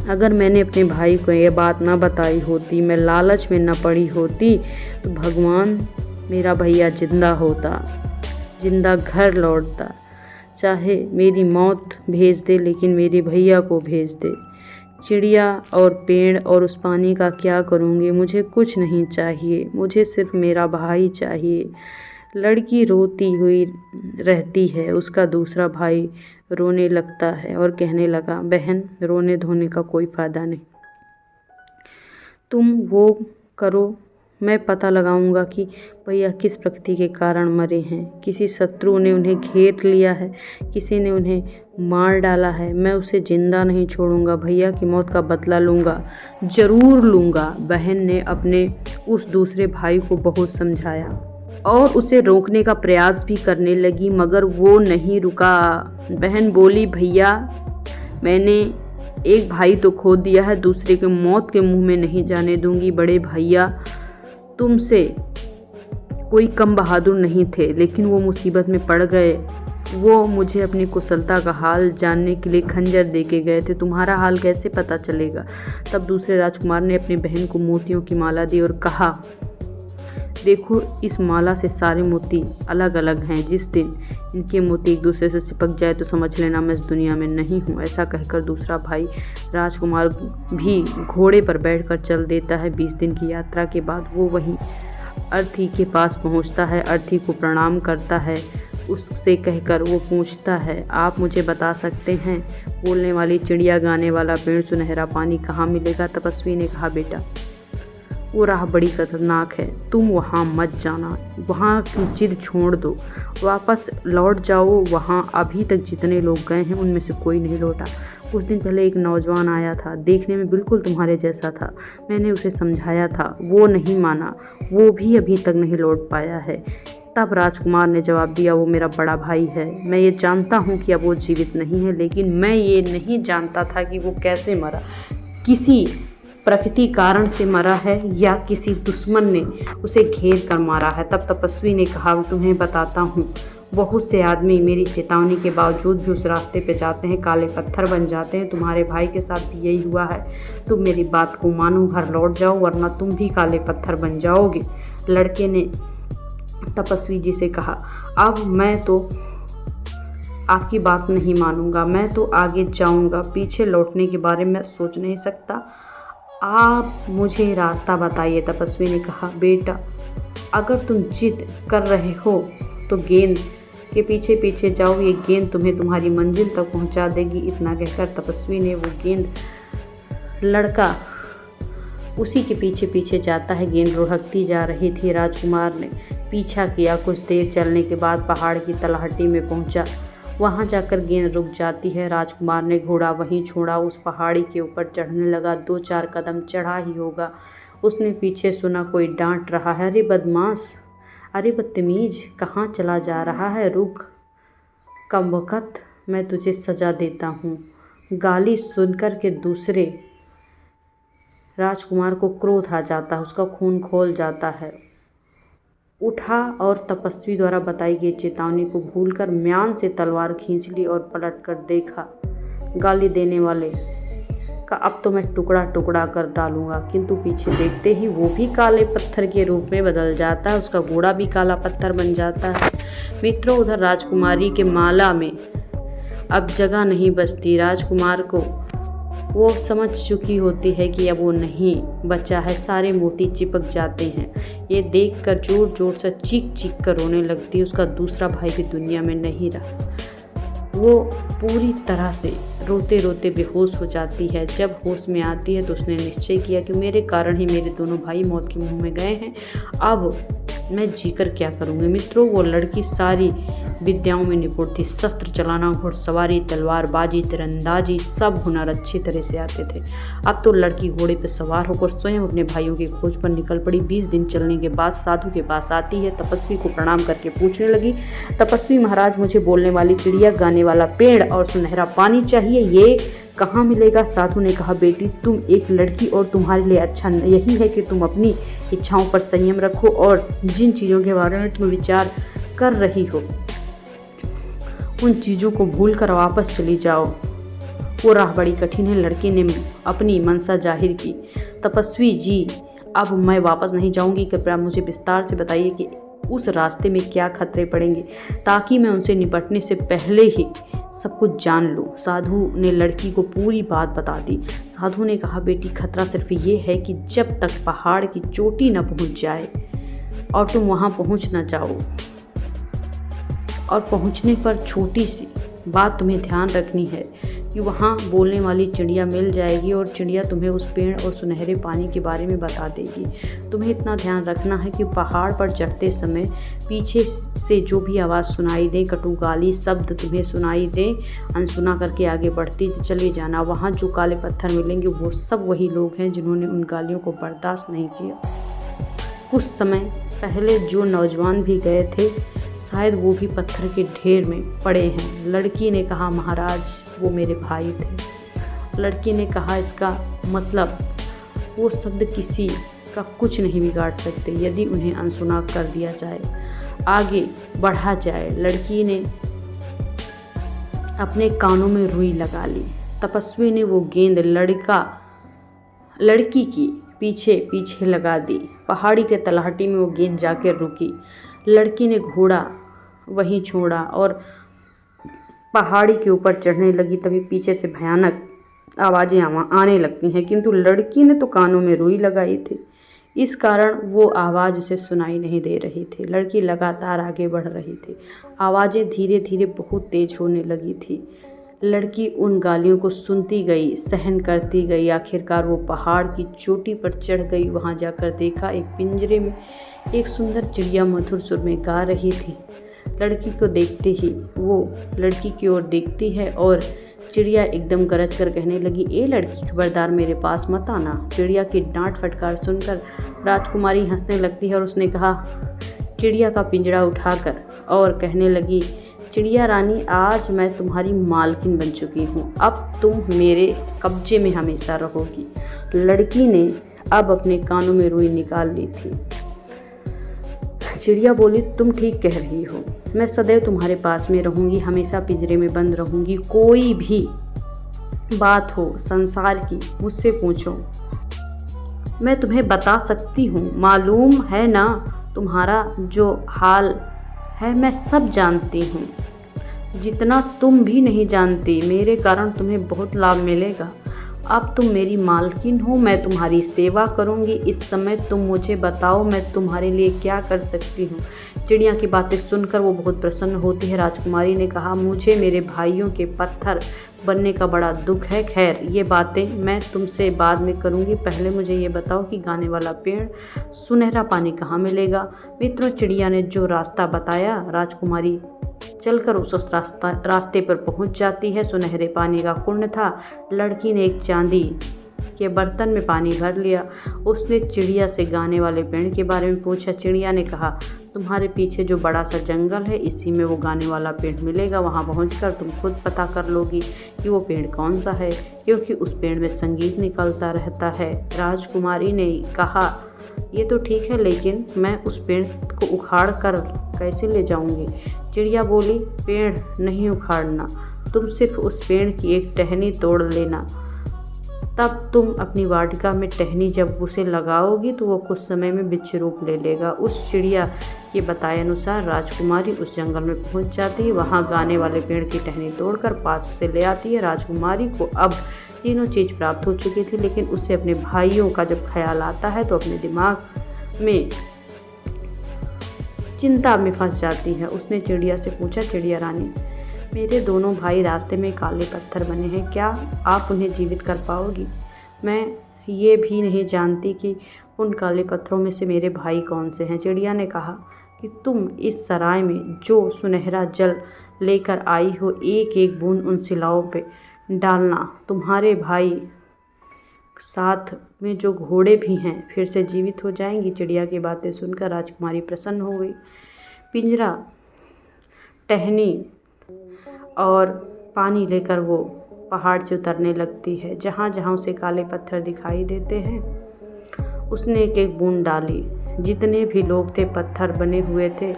अगर मैंने अपने भाई को ये बात ना बताई होती, मैं लालच में न पड़ी होती, तो भगवान मेरा भैया जिंदा होता, जिंदा घर लौटता। चाहे मेरी मौत भेज दे लेकिन मेरे भैया को भेज दे। चिड़िया और पेड़ और उस पानी का क्या करूँगी, मुझे कुछ नहीं चाहिए, मुझे सिर्फ मेरा भाई चाहिए। लड़की रोती हुई रहती है। उसका दूसरा भाई रोने लगता है और कहने लगा, बहन रोने धोने का कोई फ़ायदा नहीं, तुम वो करो, मैं पता लगाऊंगा कि भैया किस प्रकृति के कारण मरे हैं। किसी शत्रु ने उन्हें घेर लिया है, किसी ने उन्हें मार डाला है। मैं उसे जिंदा नहीं छोड़ूंगा, भैया की मौत का बदला लूँगा, ज़रूर लूँगा। बहन ने अपने उस दूसरे भाई को बहुत समझाया और उसे रोकने का प्रयास भी करने लगी, मगर वो नहीं रुका। बहन बोली, भैया मैंने एक भाई तो खो दिया है, दूसरे के मौत के मुंह में नहीं जाने दूंगी। बड़े भैया तुमसे कोई कम बहादुर नहीं थे, लेकिन वो मुसीबत में पड़ गए। वो मुझे अपनी कुशलता का हाल जानने के लिए खंजर दे के गए थे, तुम्हारा हाल कैसे पता चलेगा। तब दूसरे राजकुमार ने अपनी बहन को मोतियों की माला दी और कहा, देखो इस माला से सारे मोती अलग अलग हैं, जिस दिन इनके मोती एक दूसरे से चिपक जाए तो समझ लेना मैं इस दुनिया में नहीं हूँ। ऐसा कहकर दूसरा भाई राजकुमार भी घोड़े पर बैठकर चल देता है। 20 दिन की यात्रा के बाद वो वहीं अर्थी के पास पहुँचता है। अर्थी को प्रणाम करता है। उससे कहकर वो पूछता है, आप मुझे बता सकते हैं बोलने वाली चिड़िया, गाने वाला पेड़, सुनहरा पानी कहाँ मिलेगा। तपस्वी ने कहा, बेटा वो राह बड़ी खतरनाक है, तुम वहाँ मत जाना, वहाँ की जिद छोड़ दो, वापस लौट जाओ। वहाँ अभी तक जितने लोग गए हैं उनमें से कोई नहीं लौटा। कुछ दिन पहले एक नौजवान आया था, देखने में बिल्कुल तुम्हारे जैसा था, मैंने उसे समझाया था, वो नहीं माना, वो भी अभी तक नहीं लौट पाया है। तब राजकुमार ने जवाब दिया, वो मेरा बड़ा भाई है, मैं ये जानता हूँ कि अब वो जीवित नहीं है, लेकिन मैं ये नहीं जानता था कि वो कैसे मरा, किसी प्रकृति कारण से मरा है या किसी दुश्मन ने उसे घेर कर मारा है। तब तपस्वी ने कहा, तुम्हें बताता हूँ, बहुत से आदमी मेरी चेतावनी के बावजूद भी उस रास्ते पे जाते हैं, काले पत्थर बन जाते हैं। तुम्हारे भाई के साथ भी यही हुआ है। तुम मेरी बात को मानो, घर लौट जाओ, वरना तुम भी काले पत्थर बन जाओगे। लड़के ने तपस्वी जी से कहा, अब मैं तो आपकी बात नहीं मानूंगा, मैं तो आगे जाऊंगा, पीछे लौटने के बारे में सोच नहीं सकता, आप मुझे रास्ता बताइए। तपस्वी ने कहा, बेटा अगर तुम जिद कर रहे हो तो गेंद के पीछे पीछे जाओ, ये गेंद तुम्हें तुम्हारी मंजिल तक पहुंचा देगी। इतना कहकर तपस्वी ने वो गेंद, लड़का उसी के पीछे पीछे जाता है। गेंद लुढ़कती जा रही थी। राजकुमार ने पीछा किया। कुछ देर चलने के बाद पहाड़ की तलहटी में पहुंचा। वहां जाकर गेंद रुक जाती है। राजकुमार ने घोड़ा वहीं छोड़ा, उस पहाड़ी के ऊपर चढ़ने लगा। 2-4 कदम चढ़ा ही होगा, उसने पीछे सुना कोई डांट रहा है, अरे बदमाश, अरे बदतमीज, कहाँ चला जा रहा है, रुक, कमबख्त, मैं तुझे सजा देता हूँ। गाली सुनकर के दूसरे राजकुमार को क्रोध आ जाता है, उसका खून खौल जाता है। उठा और तपस्वी द्वारा बताई गई चेतावनी को भूलकर म्यान से तलवार खींच ली और पलटकर देखा। गाली देने वाले का अब तो मैं टुकड़ा टुकड़ा कर डालूंगा, किंतु पीछे देखते ही वो भी काले पत्थर के रूप में बदल जाता है, उसका घोड़ा भी काला पत्थर बन जाता है। मित्रों, उधर राजकुमारी के माला में अब जगह नहीं बचती। राजकुमार को वो समझ चुकी होती है कि अब वो नहीं बचा है, सारे मोती चिपक जाते हैं। ये देखकर जोर जोर से चीख चीख कर रोने लगती है। उसका दूसरा भाई भी दुनिया में नहीं रहा। वो पूरी तरह से रोते रोते बेहोश हो जाती है। जब होश में आती है तो उसने निश्चय किया कि मेरे कारण ही मेरे दोनों भाई मौत के मुंह में गए हैं, अब मैं जीकर क्या करूँगी। मित्रों, वो लड़की सारी विद्याओं में निपुण थी, शस्त्र चलाना, घुड़सवारी, तलवारबाजी, तीरंदाजी, सब हुनर अच्छी तरह से आते थे। अब तो लड़की घोड़े पर सवार होकर स्वयं अपने भाइयों की खोज पर निकल पड़ी। 20 दिन चलने के बाद साधु के पास आती है। तपस्वी को प्रणाम करके पूछने लगी, तपस्वी महाराज, मुझे बोलने वाली चिड़िया, गाने वाला पेड़ और सुनहरा पानी चाहिए, ये कहाँ मिलेगा। साधु ने कहा, बेटी तुम एक लड़की और तुम्हारे लिए अच्छा यही है कि तुम अपनी इच्छाओं पर संयम रखो और जिन चीज़ों के बारे में तुम विचार कर रही हो उन चीज़ों को भूल कर वापस चली जाओ। वो राह बड़ी कठिन है। लड़की ने अपनी मनसा जाहिर की। तपस्वी जी, अब मैं वापस नहीं जाऊंगी, कृपया मुझे विस्तार से बताइए कि उस रास्ते में क्या खतरे पड़ेंगे, ताकि मैं उनसे निपटने से पहले ही सब कुछ जान लूँ। साधु ने लड़की को पूरी बात बता दी। साधु ने कहा, बेटी, खतरा सिर्फ ये है कि जब तक पहाड़ की चोटी न पहुँच जाए और तुम वहाँ पहुँच न जाओ, और पहुँचने पर छोटी सी बात तुम्हें ध्यान रखनी है कि वहाँ बोलने वाली चिड़िया मिल जाएगी और चिड़िया तुम्हें उस पेड़ और सुनहरे पानी के बारे में बता देगी। तुम्हें इतना ध्यान रखना है कि पहाड़ पर चढ़ते समय पीछे से जो भी आवाज़ सुनाई दे, कटुगाली शब्द तुम्हें सुनाई दे, अनसुना करके आगे बढ़ती चले जाना। वहाँ जो काले पत्थर मिलेंगे वो सब वही लोग हैं जिन्होंने उन गालियों को बर्दाश्त नहीं किया। कुछ समय पहले जो नौजवान भी गए थे, शायद वो भी पत्थर के ढेर में पड़े हैं। लड़की ने कहा, महाराज, वो मेरे भाई थे। लड़की ने कहा, इसका मतलब वो शब्द किसी का कुछ नहीं बिगाड़ सकते यदि उन्हें अनसुना कर दिया जाए, आगे बढ़ा जाए। लड़की ने अपने कानों में रुई लगा ली। तपस्वी ने वो गेंद लड़की की पीछे पीछे लगा दी। पहाड़ी के तलहटी में वो गेंद जाकर रुकी। लड़की ने घोड़ा वहीं छोड़ा और पहाड़ी के ऊपर चढ़ने लगी। तभी पीछे से भयानक आवाज़ें आने लगती हैं, किंतु लड़की ने तो कानों में रुई लगाई थी, इस कारण वो आवाज़ उसे सुनाई नहीं दे रही थी। लड़की लगातार आगे बढ़ रही थी। आवाज़ें धीरे धीरे बहुत तेज होने लगी थी। लड़की उन गालियों को सुनती गई, सहन करती गई। आखिरकार वो पहाड़ की चोटी पर चढ़ गई। वहाँ जाकर देखा, एक पिंजरे में एक सुंदर चिड़िया मधुर सुर में गा रही थी। लड़की को देखते ही वो लड़की की ओर देखती है और चिड़िया एकदम गरज कर कहने लगी, ए लड़की, खबरदार मेरे पास मत आना। चिड़िया की डांट फटकार सुनकर राजकुमारी हंसने लगती है और उसने कहा, चिड़िया का पिंजरा उठाकर, और कहने लगी, चिड़िया रानी, आज मैं तुम्हारी मालकिन बन चुकी हूँ। अब तुम मेरे कब्जे में हमेशा रहोगी। लड़की ने अब अपने कानों में रुई निकाल ली थी। चिड़िया बोली, तुम ठीक कह रही हो। मैं सदैव तुम्हारे पास में रहूँगी, हमेशा पिंजरे में बंद रहूँगी। कोई भी बात हो संसार की, मुझसे पूछो, मैं तुम्हें बता सकती हूँ। मालूम है ना, तुम्हारा जो हाल है मैं सब जानती हूँ, जितना तुम भी नहीं जानती। मेरे कारण तुम्हें बहुत लाभ मिलेगा। अब तुम मेरी मालकिन हो, मैं तुम्हारी सेवा करूंगी। इस समय तुम मुझे बताओ, मैं तुम्हारे लिए क्या कर सकती हूँ। चिड़िया की बातें सुनकर वो बहुत प्रसन्न होती है। राजकुमारी ने कहा, मुझे मेरे भाइयों के पत्थर बनने का बड़ा दुख है। खैर, ये बातें मैं तुमसे बाद में करूँगी। पहले मुझे ये बताओ कि गाने वाला पेड़, सुनहरा पानी कहाँ मिलेगा। मित्रों, चिड़िया ने जो रास्ता बताया, राजकुमारी चलकर उस रास्ते पर पहुंच जाती है। सुनहरे पानी का कुंड था। लड़की ने एक चांदी के बर्तन में पानी भर लिया। उसने चिड़िया से गाने वाले पेड़ के बारे में पूछा। चिड़िया ने कहा, तुम्हारे पीछे जो बड़ा सा जंगल है, इसी में वो गाने वाला पेड़ मिलेगा। वहाँ पहुंचकर तुम खुद पता कर लोगी कि वो पेड़ कौन सा है, क्योंकि उस पेड़ में संगीत निकलता रहता है। राजकुमारी ने कहा, ये तो ठीक है, लेकिन मैं उस पेड़ को उखाड़ कर कैसे ले जाऊंगी। चिड़िया बोली, पेड़ नहीं उखाड़ना, तुम सिर्फ उस पेड़ की एक टहनी तोड़ लेना। तब तुम अपनी वाटिका में टहनी जब उसे लगाओगी तो वो कुछ समय में बिच्छू रूप ले लेगा। उस चिड़िया के बताए अनुसार राजकुमारी उस जंगल में पहुंच जाती है। वहां गाने वाले पेड़ की टहनी तोड़कर पास से ले आती है। राजकुमारी को अब तीनों चीज़ प्राप्त हो चुकी थी, लेकिन उसे अपने भाइयों का जब ख्याल आता है तो अपने दिमाग में चिंता में फंस जाती है। उसने चिड़िया से पूछा, चिड़िया रानी, मेरे दोनों भाई रास्ते में काले पत्थर बने हैं, क्या आप उन्हें जीवित कर पाओगी। मैं ये भी नहीं जानती कि उन काले पत्थरों में से मेरे भाई कौन से हैं। चिड़िया ने कहा कि तुम इस सराय में जो सुनहरा जल लेकर आई हो, एक एक बूंद उन शिलाओं पे डालना। तुम्हारे भाई साथ में जो घोड़े भी हैं फिर से जीवित हो जाएंगी। चिड़िया की बातें सुनकर राजकुमारी प्रसन्न हो गई। पिंजरा, टहनी और पानी लेकर वो पहाड़ से उतरने लगती है। जहाँ जहाँ उसे काले पत्थर दिखाई देते हैं उसने एक एक बूंद डाली। जितने भी लोग थे पत्थर बने हुए थे,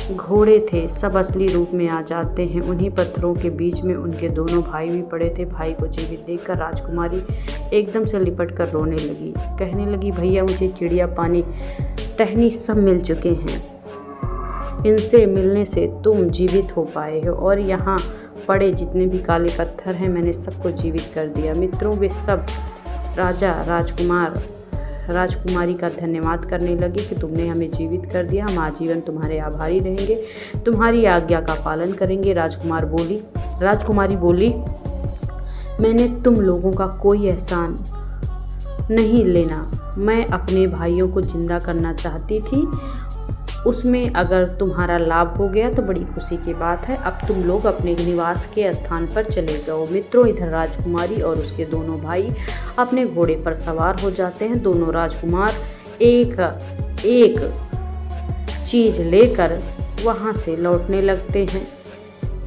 घोड़े थे, सब असली रूप में आ जाते हैं। उन्हीं पत्थरों के बीच में उनके दोनों भाई भी पड़े थे। भाई को जीवित देखकर राजकुमारी एकदम से लिपट कर रोने लगी। कहने लगी, भैया, मुझे चिड़िया, पानी, टहनी सब मिल चुके हैं। इनसे मिलने से तुम जीवित हो पाए हो और यहाँ पड़े जितने भी काले पत्थर हैं मैंने सबको जीवित कर दिया। मित्रों, वे सब राजा राजकुमारी का धन्यवाद करने लगे कि तुमने हमें जीवित कर दिया, हम आजीवन तुम्हारे आभारी रहेंगे, तुम्हारी आज्ञा का पालन करेंगे। राजकुमारी बोली, मैंने तुम लोगों का कोई एहसान नहीं लेना, मैं अपने भाइयों को जिंदा करना चाहती थी, उसमें अगर तुम्हारा लाभ हो गया तो बड़ी खुशी की बात है। अब तुम लोग अपने निवास के स्थान पर चले जाओ। मित्रों, इधर राजकुमारी और उसके दोनों भाई अपने घोड़े पर सवार हो जाते हैं। दोनों राजकुमार एक एक चीज लेकर वहां से लौटने लगते हैं।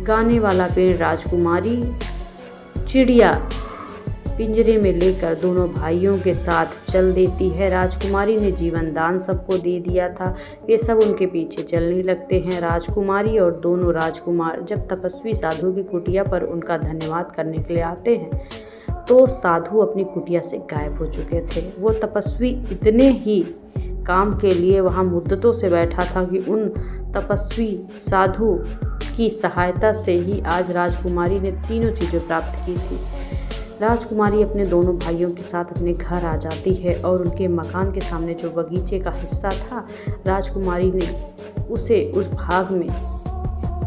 गाने वाला पेड़ राजकुमारी चिड़िया पिंजरे में लेकर दोनों भाइयों के साथ चल देती है। राजकुमारी ने जीवन दान सबको दे दिया था, वे सब उनके पीछे चलने लगते हैं। राजकुमारी और दोनों राजकुमार जब तपस्वी साधु की कुटिया पर उनका धन्यवाद करने के लिए आते हैं तो साधु अपनी कुटिया से गायब हो चुके थे। वो तपस्वी इतने ही काम के लिए वहाँ मुद्दतों से बैठा था कि उन तपस्वी साधु की सहायता से ही आज राजकुमारी ने तीनों चीज़ें प्राप्त की थी। राजकुमारी अपने दोनों भाइयों के साथ अपने घर आ जाती है और उनके मकान के सामने जो बगीचे का हिस्सा था, राजकुमारी ने उसे उस भाग में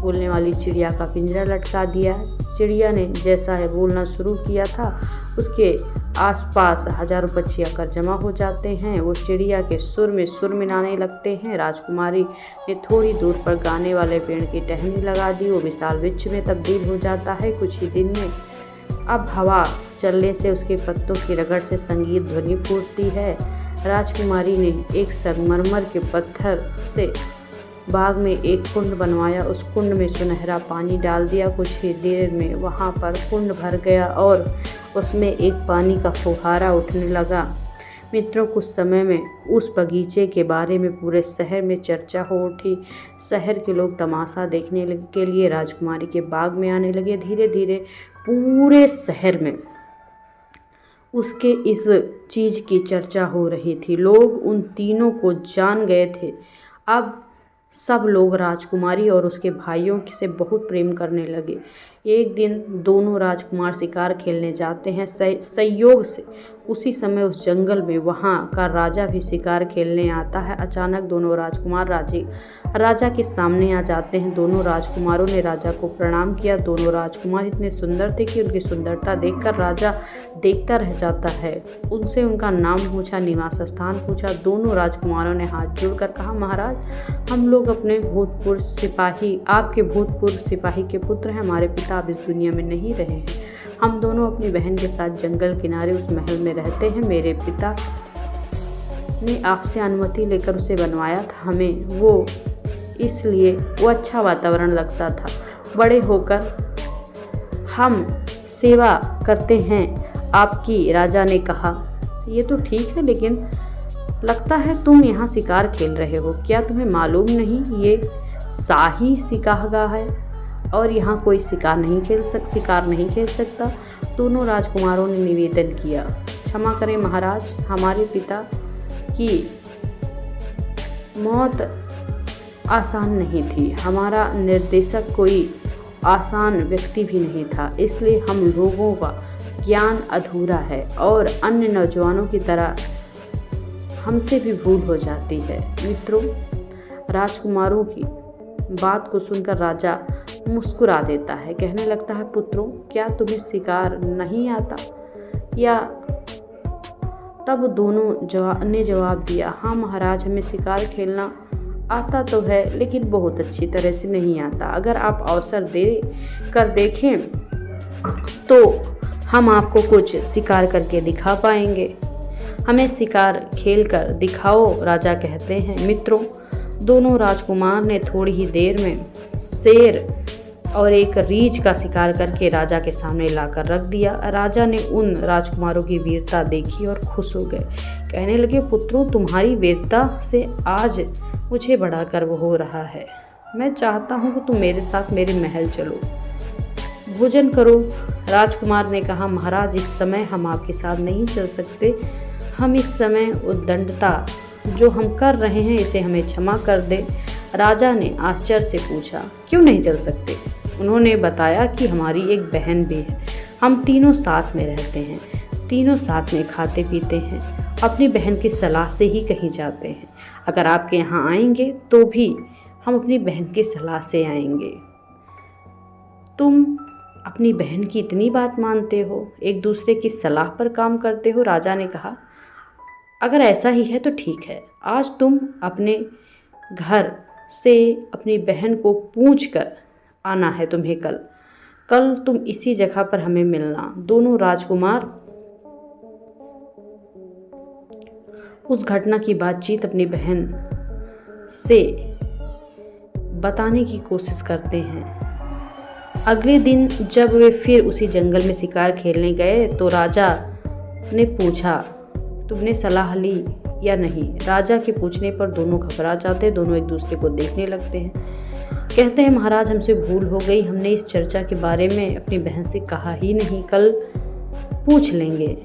बोलने वाली चिड़िया का पिंजरा लटका दिया। चिड़िया ने जैसा है बोलना शुरू किया था, उसके आसपास हजारों पक्षी आकर जमा हो जाते हैं। वो चिड़िया के सुर में सुर मिलाने लगते हैं। राजकुमारी ने थोड़ी दूर पर गाने वाले पेड़ की टहनी लगा दी, वो विशाल वृक्ष में तब्दील हो जाता है। कुछ ही दिन में अब हवा चलने से उसके पत्तों की रगड़ से संगीत ध्वनि फूटती है। राजकुमारी ने एक संगमरमर के पत्थर से बाग में एक कुंड बनवाया, उस कुंड में सुनहरा पानी डाल दिया। कुछ ही देर में वहाँ पर कुंड भर गया और उसमें एक पानी का फुहारा उठने लगा। मित्रों, कुछ समय में उस बगीचे के बारे में पूरे शहर में चर्चा हो उठी। शहर के लोग तमाशा देखने के लिए राजकुमारी के बाग में आने लगे। धीरे धीरे पूरे शहर में उसके इस चीज़ की चर्चा हो रही थी। लोग उन तीनों को जान गए थे। अब सब लोग राजकुमारी और उसके भाइयों से बहुत प्रेम करने लगे। एक दिन दोनों राजकुमार शिकार खेलने जाते हैं संयोग से। उसी समय उस जंगल में वहाँ का राजा भी शिकार खेलने आता है। अचानक दोनों राजकुमार राजा के सामने आ जाते हैं। दोनों राजकुमारों ने राजा को प्रणाम किया। दोनों राजकुमार इतने सुंदर थे कि उनकी सुंदरता देखकर राजा देखता रह जाता है। उनसे उनका नाम पूछा, निवास स्थान पूछा। दोनों राजकुमारों ने हाथ जोड़कर कहा, महाराज, हम लोग अपने आपके भूतपूर्व सिपाही के पुत्र हैं। हमारे पिता अब इस दुनिया में नहीं रहे हैं। हम दोनों अपनी बहन के साथ जंगल किनारे उस महल में रहते हैं। मेरे पिता ने आपसे अनुमति लेकर उसे बनवाया था। हमें वो इसलिए वो अच्छा वातावरण लगता था। बड़े होकर हम सेवा करते हैं आपकी। राजा ने कहा, ये तो ठीक है, लेकिन लगता है तुम यहाँ शिकार खेल रहे हो। क्या तुम्हें मालूम नहीं ये शाही शिकारगाह है और यहाँ कोई शिकार नहीं खेल सकता। दोनों राजकुमारों ने निवेदन किया, क्षमा करें महाराज, हमारे पिता की मौत आसान नहीं थी। हमारा निर्देशक कोई आसान व्यक्ति भी नहीं था, इसलिए हम लोगों का ज्ञान अधूरा है और अन्य नौजवानों की तरह हमसे भी भूल हो जाती है। मित्रों, राजकुमारों की बात को सुनकर राजा मुस्कुरा देता है, कहने लगता है, पुत्रों, क्या तुम्हें शिकार नहीं आता? या तब दोनों ने जवाब दिया, हाँ महाराज, हमें शिकार खेलना आता तो है, लेकिन बहुत अच्छी तरह से नहीं आता। अगर आप अवसर दे कर देखें तो हम आपको कुछ शिकार करके दिखा पाएंगे। हमें शिकार खेल कर दिखाओ, राजा कहते हैं। मित्रों, दोनों राजकुमार ने थोड़ी ही देर में शेर और एक रीछ का शिकार करके राजा के सामने लाकर रख दिया। राजा ने उन राजकुमारों की वीरता देखी और खुश हो गए। कहने लगे, पुत्रों, तुम्हारी वीरता से आज मुझे बड़ा गर्व हो रहा है। मैं चाहता हूँ कि तुम मेरे साथ मेरे महल चलो, भोजन करो। राजकुमार ने कहा, महाराज, इस समय हम आपके साथ नहीं चल सकते। हम इस समय उद्दंडता जो हम कर रहे हैं इसे हमें क्षमा कर दे। राजा ने आश्चर्य से पूछा, क्यों नहीं चल सकते? उन्होंने बताया कि हमारी एक बहन भी है, हम तीनों साथ में रहते हैं, तीनों साथ में खाते पीते हैं, अपनी बहन की सलाह से ही कहीं जाते हैं। अगर आपके यहाँ आएंगे तो भी हम अपनी बहन की सलाह से आएंगे। तुम अपनी बहन की इतनी बात मानते हो, एक दूसरे की सलाह पर काम करते हो? राजा ने कहा, अगर ऐसा ही है तो ठीक है, आज तुम अपने घर से अपनी बहन को पूछ कर आना है तुम्हें। कल तुम इसी जगह पर हमें मिलना। दोनों राजकुमार उस घटना की बातचीत अपनी बहन से बताने की कोशिश करते हैं। अगले दिन जब वे फिर उसी जंगल में शिकार खेलने गए तो राजा ने पूछा, तुमने सलाह ली या नहीं? राजा के पूछने पर दोनों घबरा जाते, दोनों एक दूसरे को देखने लगते हैं। कहते हैं, महाराज हमसे भूल हो गई, हमने इस चर्चा के बारे में अपनी बहन से कहा ही नहीं, कल पूछ लेंगे।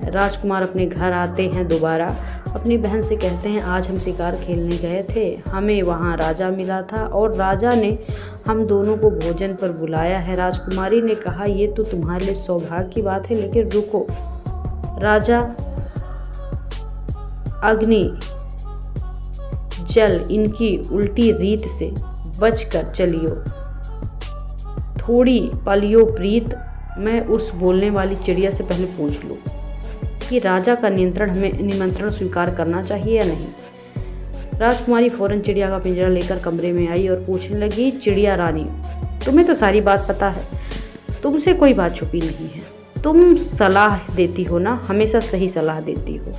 राजकुमार अपने घर आते हैं, दोबारा अपनी बहन से कहते हैं, आज हम शिकार खेलने गए थे, हमें वहाँ राजा मिला था और राजा ने हम दोनों को भोजन पर बुलाया है। राजकुमारी ने कहा, ये तो तुम्हारे लिए सौभाग्य की बात है, लेकिन रुको, राजा अग्नि जल इनकी उल्टी रीत से बचकर चलियो, थोड़ी पलियो प्रीत। मैं उस बोलने वाली चिड़िया से पहले पूछ लूँ कि राजा का निमंत्रण स्वीकार करना चाहिए या नहीं। राजकुमारी फौरन चिड़िया का पिंजरा लेकर कमरे में आई और पूछने लगी, चिड़िया रानी, तुम्हें तो सारी बात पता है, तुमसे कोई बात छुपी नहीं है, तुम सलाह देती हो ना, हमेशा सही सलाह देती हो।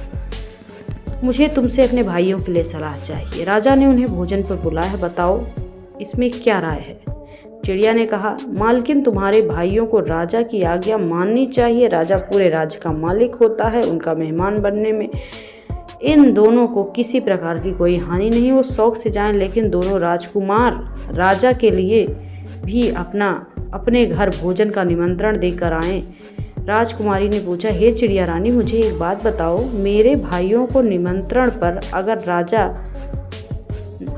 मुझे तुमसे अपने भाइयों के लिए सलाह चाहिए। राजा ने उन्हें भोजन पर बुलाया है, बताओ इसमें क्या राय है? चिड़िया ने कहा, मालकिन, तुम्हारे भाइयों को राजा की आज्ञा माननी चाहिए। राजा पूरे राज्य का मालिक होता है, उनका मेहमान बनने में इन दोनों को किसी प्रकार की कोई हानि नहीं। वो शौक से जाएं, लेकिन दोनों राजकुमार राजा के लिए भी अपने घर भोजन का निमंत्रण देकर आएं। राजकुमारी ने पूछा, हे चिड़िया रानी, मुझे एक बात बताओ, मेरे भाइयों को निमंत्रण पर अगर राजा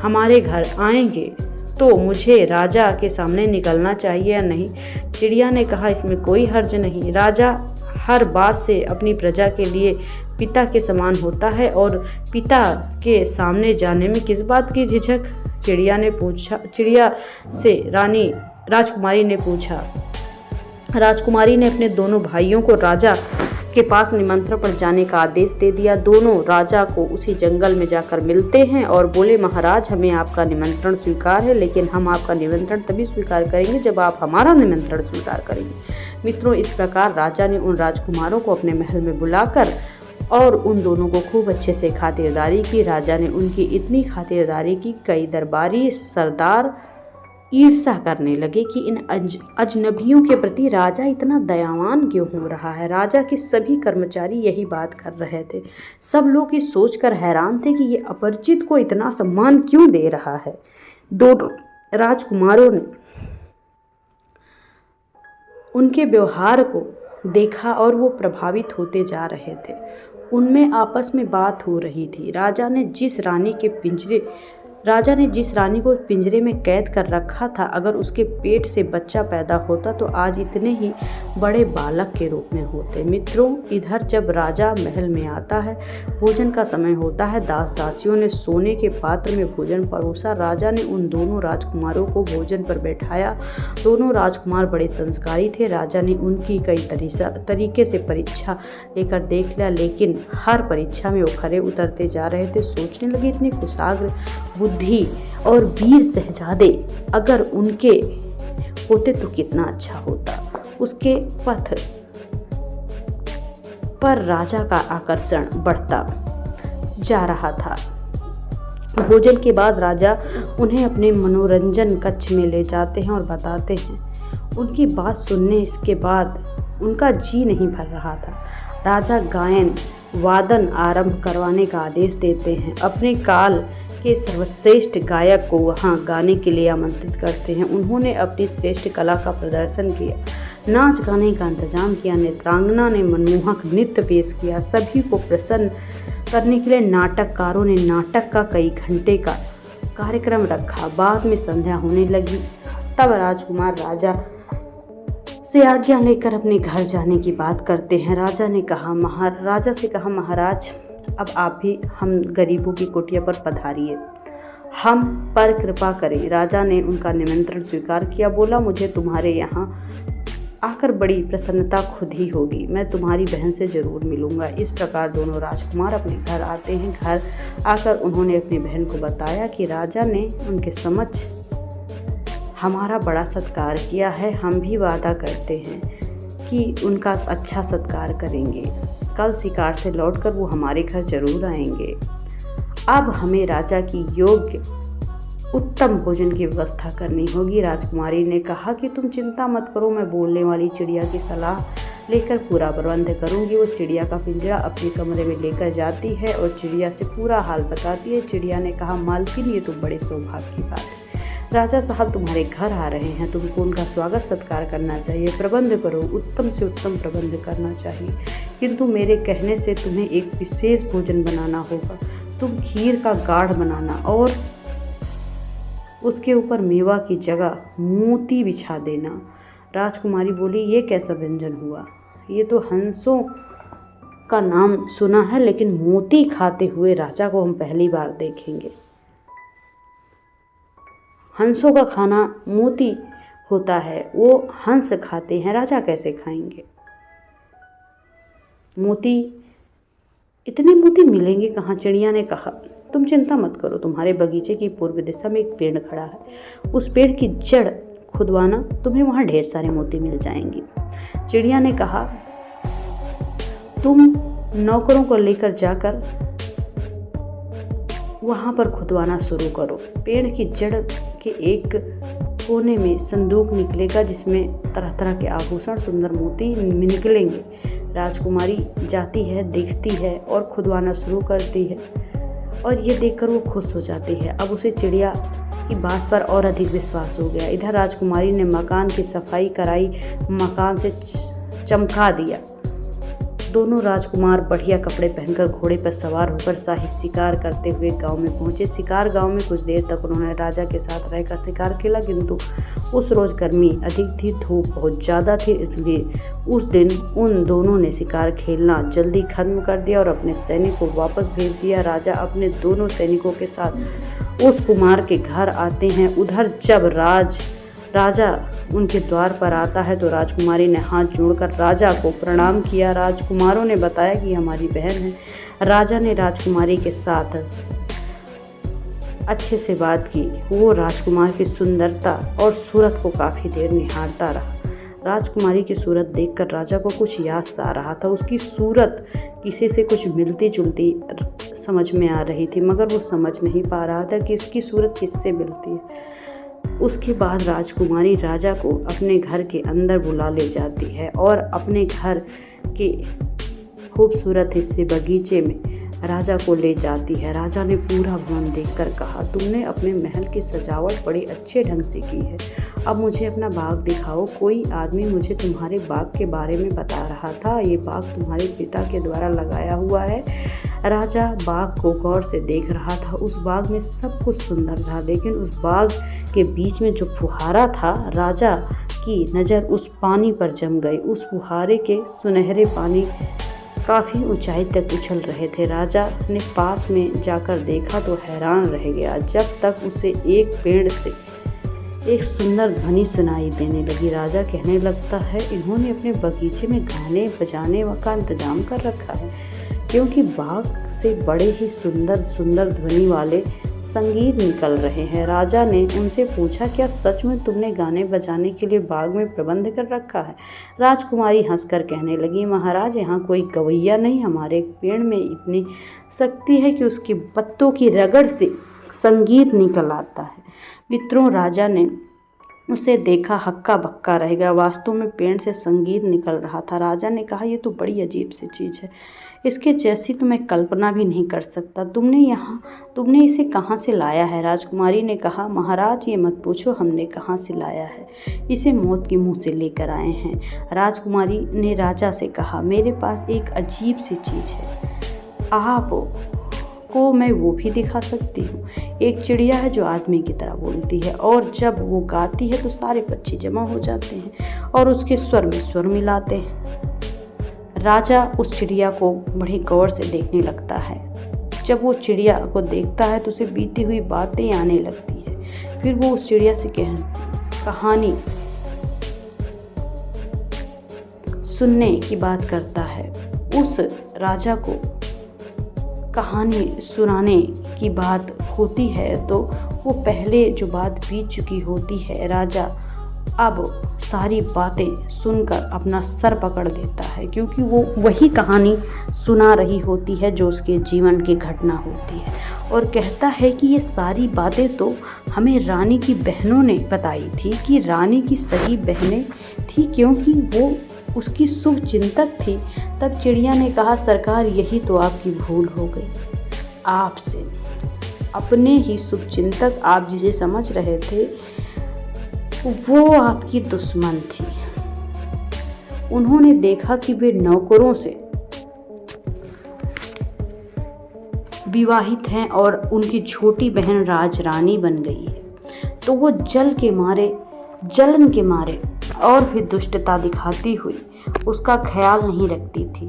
हमारे घर आएंगे तो मुझे राजा के सामने निकलना चाहिए या नहीं? चिड़िया ने कहा, इसमें कोई हर्ज नहीं, राजा हर बात से अपनी प्रजा के लिए पिता के समान होता है और पिता के सामने जाने में किस बात की झिझक? चिड़िया से राजकुमारी ने पूछा। राजकुमारी ने अपने दोनों भाइयों को राजा के पास निमंत्रण पर जाने का आदेश दे दिया। दोनों राजा को उसी जंगल में जाकर मिलते हैं और बोले, महाराज, हमें आपका निमंत्रण स्वीकार है, लेकिन हम आपका निमंत्रण तभी स्वीकार करेंगे जब आप हमारा निमंत्रण स्वीकार करेंगे। मित्रों, इस प्रकार राजा ने उन राजकुमारों को अपने महल में बुलाकर और उन दोनों को खूब अच्छे से खातिरदारी की। राजा ने उनकी इतनी खातिरदारी की, कई दरबारी सरदार ईर्ष्या करने लगे कि इन अजनबियों के प्रति राजा इतना दयावान क्यों हो रहा है। राजा के सभी कर्मचारी यही बात कर रहे थे। सब लोग ये सोचकर हैरान थे कि ये अपरिचित को इतना सम्मान क्यों दे रहा है। दोनों राजकुमारों ने उनके व्यवहार को देखा और वो प्रभावित होते जा रहे थे। उनमें आपस में बात हो रही थी। राजा ने जिस रानी को पिंजरे में कैद कर रखा था, अगर उसके पेट से बच्चा पैदा होता तो आज इतने ही बड़े बालक के रूप में होते। मित्रों, इधर जब राजा महल में आता है, भोजन का समय होता है। दास दासियों ने सोने के पात्र में भोजन परोसा। राजा ने उन दोनों राजकुमारों को भोजन पर बैठाया। दोनों राजकुमार बड़े संस्कारी थे। राजा ने उनकी कई तरीके से परीक्षा लेकर देख लिया, लेकिन हर परीक्षा में वो खरे उतरते जा रहे थे। सोचने लगे, इतने कुशाग्र, बुद्धि और वीर शहजादे अगर उनके होते तो कितना अच्छा होता। उसके पथ पर राजा का आकर्षण बढ़ता जा रहा था। भोजन के बाद राजा उन्हें अपने मनोरंजन कक्ष में ले जाते हैं और बताते हैं। उनकी बात सुनने के बाद उनका जी नहीं भर रहा था। राजा गायन वादन आरंभ करवाने का आदेश देते हैं। अपने काल के सर्वश्रेष्ठ गायक को वहां गाने के लिए आमंत्रित करते हैं। उन्होंने अपनी श्रेष्ठ कला का प्रदर्शन किया, नाच गाने का इंतजाम किया। नेत्रांगना ने मनमोहक नृत्य पेश किया। सभी को प्रसन्न करने के लिए नाटककारों ने नाटक का कई घंटे का कार्यक्रम रखा। बाद में संध्या होने लगी। तब राजकुमार राजा से आज्ञा लेकर अपने घर जाने की बात करते हैं। राजा से कहा महाराज, अब आप भी हम गरीबों की कुटिया पर पधारिए, हम पर कृपा करें। राजा ने उनका निमंत्रण स्वीकार किया। बोला, मुझे तुम्हारे यहाँ आकर बड़ी प्रसन्नता खुद ही होगी। मैं तुम्हारी बहन से जरूर मिलूंगा। इस प्रकार दोनों राजकुमार अपने घर आते हैं। घर आकर उन्होंने अपनी बहन को बताया कि राजा ने उनके समक्ष हमारा बड़ा सत्कार किया है। हम भी वादा करते हैं कि उनका अच्छा सत्कार करेंगे। कल शिकार से लौटकर वो हमारे घर जरूर आएंगे। अब हमें राजा की योग्य उत्तम भोजन की व्यवस्था करनी होगी। राजकुमारी ने कहा कि तुम चिंता मत करो, मैं बोलने वाली चिड़िया की सलाह लेकर पूरा प्रबंध करूंगी। वो चिड़िया का पिंजरा अपने कमरे में लेकर जाती है और चिड़िया से पूरा हाल बताती है। चिड़िया ने कहा, मालकिन, ये तो बड़े सौभाग्य की बात है। राजा साहब तुम्हारे घर आ रहे हैं, तुमको उनका स्वागत सत्कार करना चाहिए। प्रबंध करो, उत्तम से उत्तम प्रबंध करना चाहिए, किंतु मेरे कहने से तुम्हें एक विशेष भोजन बनाना होगा। तुम खीर का गाढ़ बनाना और उसके ऊपर मेवा की जगह मोती बिछा देना। राजकुमारी बोली, ये कैसा व्यंजन हुआ? ये तो हंसों का नाम सुना है, लेकिन मोती खाते हुए राजा को हम पहली बार देखेंगे। हंसों का खाना मोती होता है, वो हंस खाते हैं, राजा कैसे खाएंगे? इतने मोती मिलेंगे कहाँ? चिड़िया ने कहा, तुम चिंता मत करो, तुम्हारे बगीचे की पूर्व दिशा में एक पेड़ खड़ा है, उस पेड़ की जड़ खुदवाना, तुम्हें वहाँ ढेर सारे मोती मिल जाएंगे। चिड़िया ने कहा, तुम नौकरों को लेकर जाकर वहाँ पर खुदवाना शुरू करो। पेड़ की जड़ के एक कोने में संदूक निकलेगा जिसमें तरह तरह के आभूषण, सुंदर मोती निकलेंगे। राजकुमारी जाती है, देखती है और खुदवाना शुरू करती है और ये देखकर वो खुश हो जाती है। अब उसे चिड़िया की बात पर और अधिक विश्वास हो गया। इधर राजकुमारी ने मकान की सफाई कराई, मकान से चमका दिया। दोनों राजकुमार बढ़िया कपड़े पहनकर घोड़े पर सवार होकर शाही शिकार करते हुए गांव में पहुंचे। शिकार गांव में कुछ देर तक उन्होंने राजा के साथ रहकर शिकार खेला, किंतु उस रोज गर्मी अधिक थी, धूप बहुत ज़्यादा थी, इसलिए उस दिन उन दोनों ने शिकार खेलना जल्दी खत्म कर दिया और अपने सैनिकों को वापस भेज दिया। राजा अपने दोनों सैनिकों के साथ उस कुमार के घर आते हैं। उधर जब राजा उनके द्वार पर आता है तो राजकुमारी ने हाथ जोड़कर राजा को प्रणाम किया। राजकुमारों ने बताया कि हमारी बहन है। राजा ने राजकुमारी के साथ अच्छे से बात की। वो राजकुमार की सुंदरता और सूरत को काफ़ी देर निहारता रहा। राजकुमारी की सूरत देखकर राजा को कुछ याद सा आ रहा था। उसकी सूरत किसी से कुछ मिलती जुलती समझ में आ रही थी, मगर वो समझ नहीं पा रहा था कि इसकी सूरत किससे मिलती है। उसके बाद राजकुमारी राजा को अपने घर के अंदर बुला ले जाती है और अपने घर के खूबसूरत हिस्से बगीचे में राजा को ले जाती है। राजा ने पूरा भवन देखकर कहा, तुमने अपने महल की सजावट बड़े अच्छे ढंग से की है, अब मुझे अपना बाग दिखाओ। कोई आदमी मुझे तुम्हारे बाग के बारे में बता रहा था, ये बाग तुम्हारे पिता के द्वारा लगाया हुआ है। राजा बाग को गौर से देख रहा था। उस बाग में सब कुछ सुंदर था, लेकिन उस बाग के बीच में जो फुहारा था, राजा की नज़र उस पानी पर जम गई। उस फुहारे के सुनहरे पानी काफ़ी ऊंचाई तक उछल रहे थे। राजा ने पास में जाकर देखा तो हैरान रह गया, जब तक उसे एक पेड़ से एक सुंदर ध्वनि सुनाई देने लगी। राजा कहने लगता है, इन्होंने अपने बगीचे में गाने बजाने का इंतजाम कर रखा है, क्योंकि बाग से बड़े ही सुंदर सुंदर ध्वनि वाले संगीत निकल रहे हैं। राजा ने उनसे पूछा, क्या सच में तुमने गाने बजाने के लिए बाग में प्रबंध कर रखा है? राजकुमारी हंसकर कहने लगी, महाराज, यहाँ कोई गवैया नहीं, हमारे पेड़ में इतनी शक्ति है कि उसकी पत्तों की रगड़ से संगीत निकल आता है। मित्रों, राजा ने उसे देखा, हक्का बक्का रह गया। वास्तव में पेड़ से संगीत निकल रहा था। राजा ने कहा, ये तो बड़ी अजीब सी चीज़ है, इसके जैसी तो मैं कल्पना भी नहीं कर सकता। तुमने इसे कहाँ से लाया है? राजकुमारी ने कहा, महाराज, ये मत पूछो हमने कहाँ से लाया है, इसे मौत के मुंह से लेकर आए हैं। राजकुमारी ने राजा से कहा, मेरे पास एक अजीब सी चीज़ है, आप आपको मैं वो भी दिखा सकती हूँ। एक चिड़िया है जो आदमी की तरह बोलती है और जब वो गाती है तो सारे पक्षी जमा हो जाते हैं और उसके स्वर में स्वर मिलाते हैं। राजा उस चिड़िया को बड़े गौर से देखने लगता है। जब वो चिड़िया को देखता है तो उसे बीती हुई बातें आने लगती है। फिर वो उस चिड़िया से कहानी सुनने की बात करता है। उस राजा को कहानी सुनाने की बात होती है तो वो पहले जो बात बीत चुकी होती है, राजा अब सारी बातें सुनकर अपना सर पकड़ लेता है, क्योंकि वो वही कहानी सुना रही होती है जो उसके जीवन की घटना होती है। और कहता है कि ये सारी बातें तो हमें रानी की बहनों ने बताई थी कि रानी की सही बहनें थी, क्योंकि वो उसकी शुभ चिंतक थी। तब चिड़िया ने कहा, सरकार यही तो आपकी भूल हो गई। आपसे अपने ही शुभ चिंतक आप जिसे समझ रहे थे वो आपकी दुश्मन थी। उन्होंने देखा कि वे नौकरों से विवाहित हैं और उनकी छोटी बहन राजरानी बन गई है, तो वो जलन के मारे और भी दुष्टता दिखाती हुई उसका ख्याल नहीं रखती थी।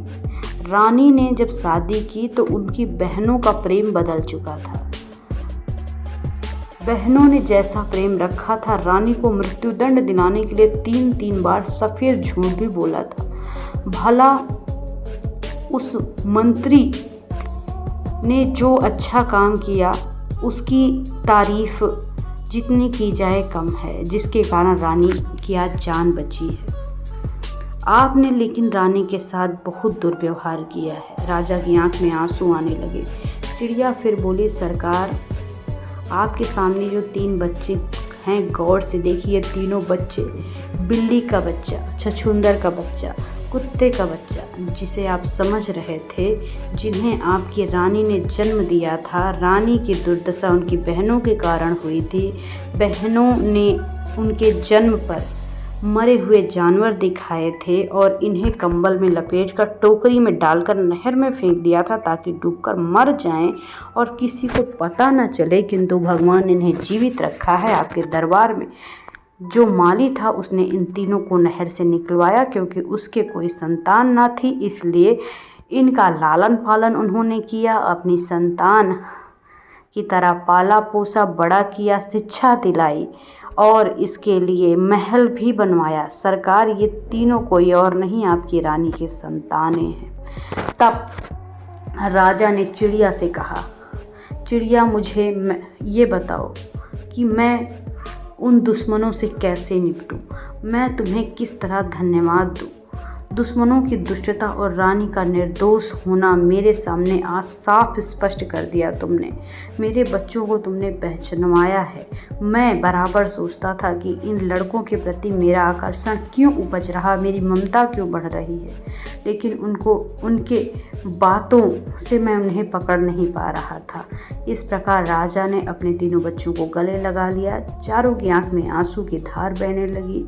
रानी ने जब शादी की तो उनकी बहनों का प्रेम बदल चुका था। बहनों ने जैसा प्रेम रखा था, रानी को मृत्युदंड दिलाने के लिए 3 बार सफेद झूठ भी बोला था। भला उस मंत्री ने जो अच्छा काम किया उसकी तारीफ जितनी की जाए कम है, जिसके कारण रानी की आज जान बची है। आपने लेकिन रानी के साथ बहुत दुर्व्यवहार किया है। राजा की आंख में आंसू आने लगे। चिड़िया फिर बोली, सरकार आपके सामने जो 3 बच्चे हैं, गौर से देखिए। तीनों बच्चे, बिल्ली का बच्चा, छछूंदर का बच्चा, कुत्ते का बच्चा, जिसे आप समझ रहे थे, जिन्हें आपकी रानी ने जन्म दिया था। रानी की दुर्दशा उनकी बहनों के कारण हुई थी। बहनों ने उनके जन्म पर मरे हुए जानवर दिखाए थे और इन्हें कंबल में लपेटकर टोकरी में डालकर नहर में फेंक दिया था ताकि डूबकर मर जाएं और किसी को पता न चले, किंतु भगवान ने इन्हें जीवित रखा है। आपके दरबार में जो माली था उसने इन तीनों को नहर से निकलवाया, क्योंकि उसके कोई संतान ना थी, इसलिए इनका लालन पालन उन्होंने किया, अपनी संतान की तरह पाला पोसा, बड़ा किया, शिक्षा दिलाई और इसके लिए महल भी बनवाया। सरकार ये तीनों कोई और नहीं, आपकी रानी के संतानें हैं। तब राजा ने चिड़िया से कहा, चिड़िया मुझे ये बताओ कि मैं उन दुश्मनों से कैसे निपटूं? मैं तुम्हें किस तरह धन्यवाद दूं? दुश्मनों की दुष्टता और रानी का निर्दोष होना मेरे सामने आज साफ स्पष्ट कर दिया तुमने। मेरे बच्चों को तुमने पहचानवाया है। मैं बराबर सोचता था कि इन लड़कों के प्रति मेरा आकर्षण क्यों उपज रहा, मेरी ममता क्यों बढ़ रही है, लेकिन उनके बातों से मैं उन्हें पकड़ नहीं पा रहा था। इस प्रकार राजा ने अपने तीनों बच्चों को गले लगा लिया। चारों की आंख में आंसू की धार बहने लगी।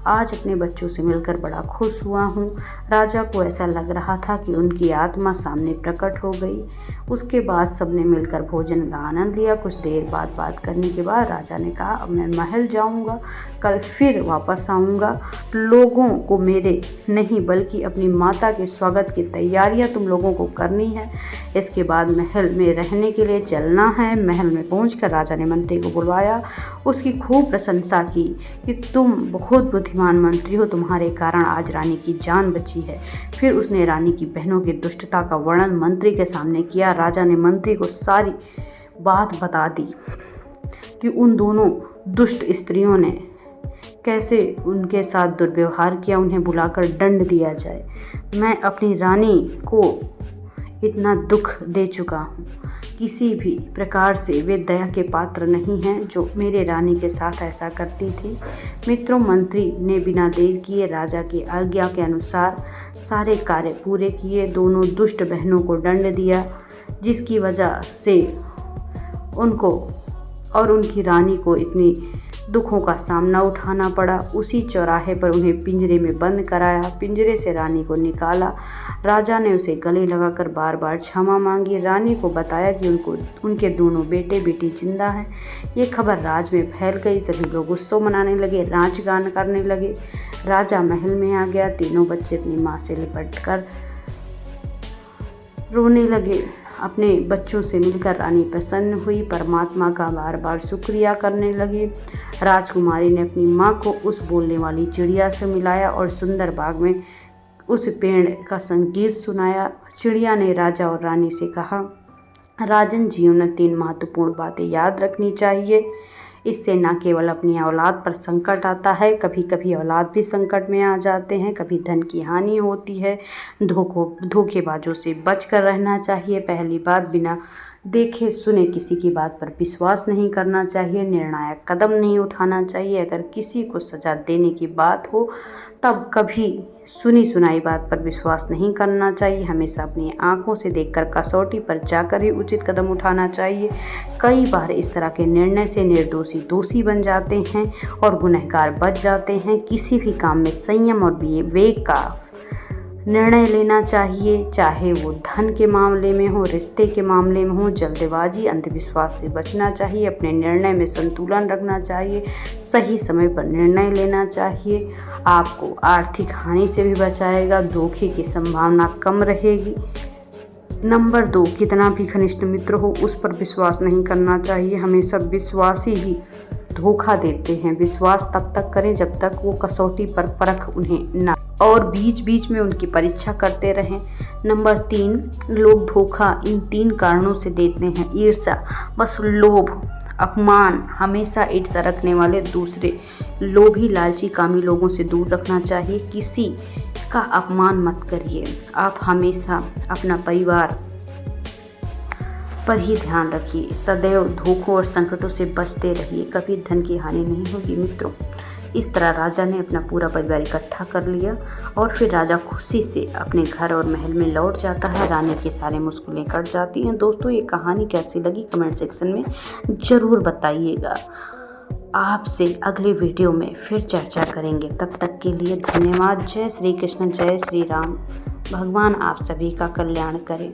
आज अपने बच्चों से मिलकर बड़ा खुश हुआ हूँ। राजा को ऐसा लग रहा था कि उनकी आत्मा सामने प्रकट हो गई। उसके बाद सबने मिलकर भोजन का आनंद लिया। कुछ देर बाद बात करने के बाद राजा ने कहा, अब मैं महल जाऊँगा, कल फिर वापस आऊँगा। लोगों को मेरे नहीं बल्कि अपनी माता के स्वागत की तैयारियाँ तुम लोगों को करनी है। इसके बाद महल में रहने के लिए चलना है। महल में पहुंचकर राजा ने मंत्री को बुलवाया, उसकी खूब प्रशंसा की कि तुम बहुत बुद्धिमान मंत्री हो, तुम्हारे कारण आज रानी की जान बची है। फिर उसने रानी की बहनों की दुष्टता का वर्णन मंत्री के सामने किया। राजा ने मंत्री को सारी बात बता दी कि उन दोनों दुष्ट स्त्रियों ने कैसे उनके साथ दुर्व्यवहार किया, उन्हें बुलाकर दंड दिया जाए। मैं अपनी रानी को इतना दुख दे चुका हूँ, किसी भी प्रकार से वे दया के पात्र नहीं हैं जो मेरे रानी के साथ ऐसा करती थी। मित्रों, मंत्री ने बिना देर किए राजा की आज्ञा के अनुसार सारे कार्य पूरे किए। दोनों दुष्ट बहनों को दंड दिया, जिसकी वजह से उनको और उनकी रानी को इतनी दुखों का सामना उठाना पड़ा। उसी चौराहे पर उन्हें पिंजरे में बंद कराया, पिंजरे से रानी को निकाला। राजा ने उसे गले लगाकर बार बार क्षमा मांगी। रानी को बताया कि उनके दोनों बेटे बेटी जिंदा हैं। ये खबर राज में फैल गई। सभी लोग उत्सव मनाने लगे, नाच गान करने लगे। राजा महल में आ गया। तीनों बच्चे अपनी माँ से लिपटकर रोने लगे। अपने बच्चों से मिलकर रानी प्रसन्न हुई, परमात्मा का बार बार शुक्रिया करने लगी। राजकुमारी ने अपनी माँ को उस बोलने वाली चिड़िया से मिलाया और सुंदर बाग में उस पेड़ का संगीत सुनाया। चिड़िया ने राजा और रानी से कहा, राजन, जीवन में 3 महत्वपूर्ण बातें याद रखनी चाहिए। इससे न केवल अपनी औलाद पर संकट आता है, कभी कभी औलाद भी संकट में आ जाते हैं, कभी धन की हानि होती है। धोखेबाजों से बचकर रहना चाहिए। पहली बात, बिना देखे सुने किसी की बात पर विश्वास नहीं करना चाहिए। निर्णायक कदम नहीं उठाना चाहिए। अगर किसी को सजा देने की बात हो तब कभी सुनी सुनाई बात पर विश्वास नहीं करना चाहिए। हमेशा अपनी आंखों से देखकर कसौटी पर जाकर ही उचित कदम उठाना चाहिए। कई बार इस तरह के निर्णय से निर्दोषी दोषी बन जाते हैं और गुनहगार बच जाते हैं। किसी भी काम में संयम और विवेक का निर्णय लेना चाहिए, चाहे वो धन के मामले में हो, रिश्ते के मामले में हो। जल्दबाजी, अंधविश्वास से बचना चाहिए। अपने निर्णय में संतुलन रखना चाहिए। सही समय पर निर्णय लेना चाहिए। आपको आर्थिक हानि से भी बचाएगा। धोखे की संभावना कम रहेगी। नंबर 2, कितना भी घनिष्ठ मित्र हो उस पर विश्वास नहीं करना चाहिए। हमेशा विश्वासी ही धोखा देते हैं। विश्वास तब तक करें जब तक वो कसौटी पर परख उन्हें ना, और बीच बीच में उनकी परीक्षा करते रहें। नंबर 3, लोग धोखा इन 3 कारणों से देते हैं। ईर्ष्या, बस लोभ, अपमान। हमेशा ईर्ष्या रखने वाले, दूसरे लोभी लालची कामी लोगों से दूर रखना चाहिए। किसी का अपमान मत करिए। आप हमेशा अपना परिवार पर ही ध्यान रखिए। सदैव धोखों और संकटों से बचते रहिए। कभी धन की हानि नहीं होगी मित्रों। इस तरह राजा ने अपना पूरा परिवार इकट्ठा कर लिया और फिर राजा खुशी से अपने घर और महल में लौट जाता है। रानी की सारी मुश्किलें कट जाती हैं। दोस्तों, ये कहानी कैसी लगी कमेंट सेक्शन में ज़रूर बताइएगा। आपसे अगले वीडियो में फिर चर्चा करेंगे। तब तक के लिए धन्यवाद। जय श्री कृष्ण, जय श्री राम। भगवान आप सभी का कल्याण करें।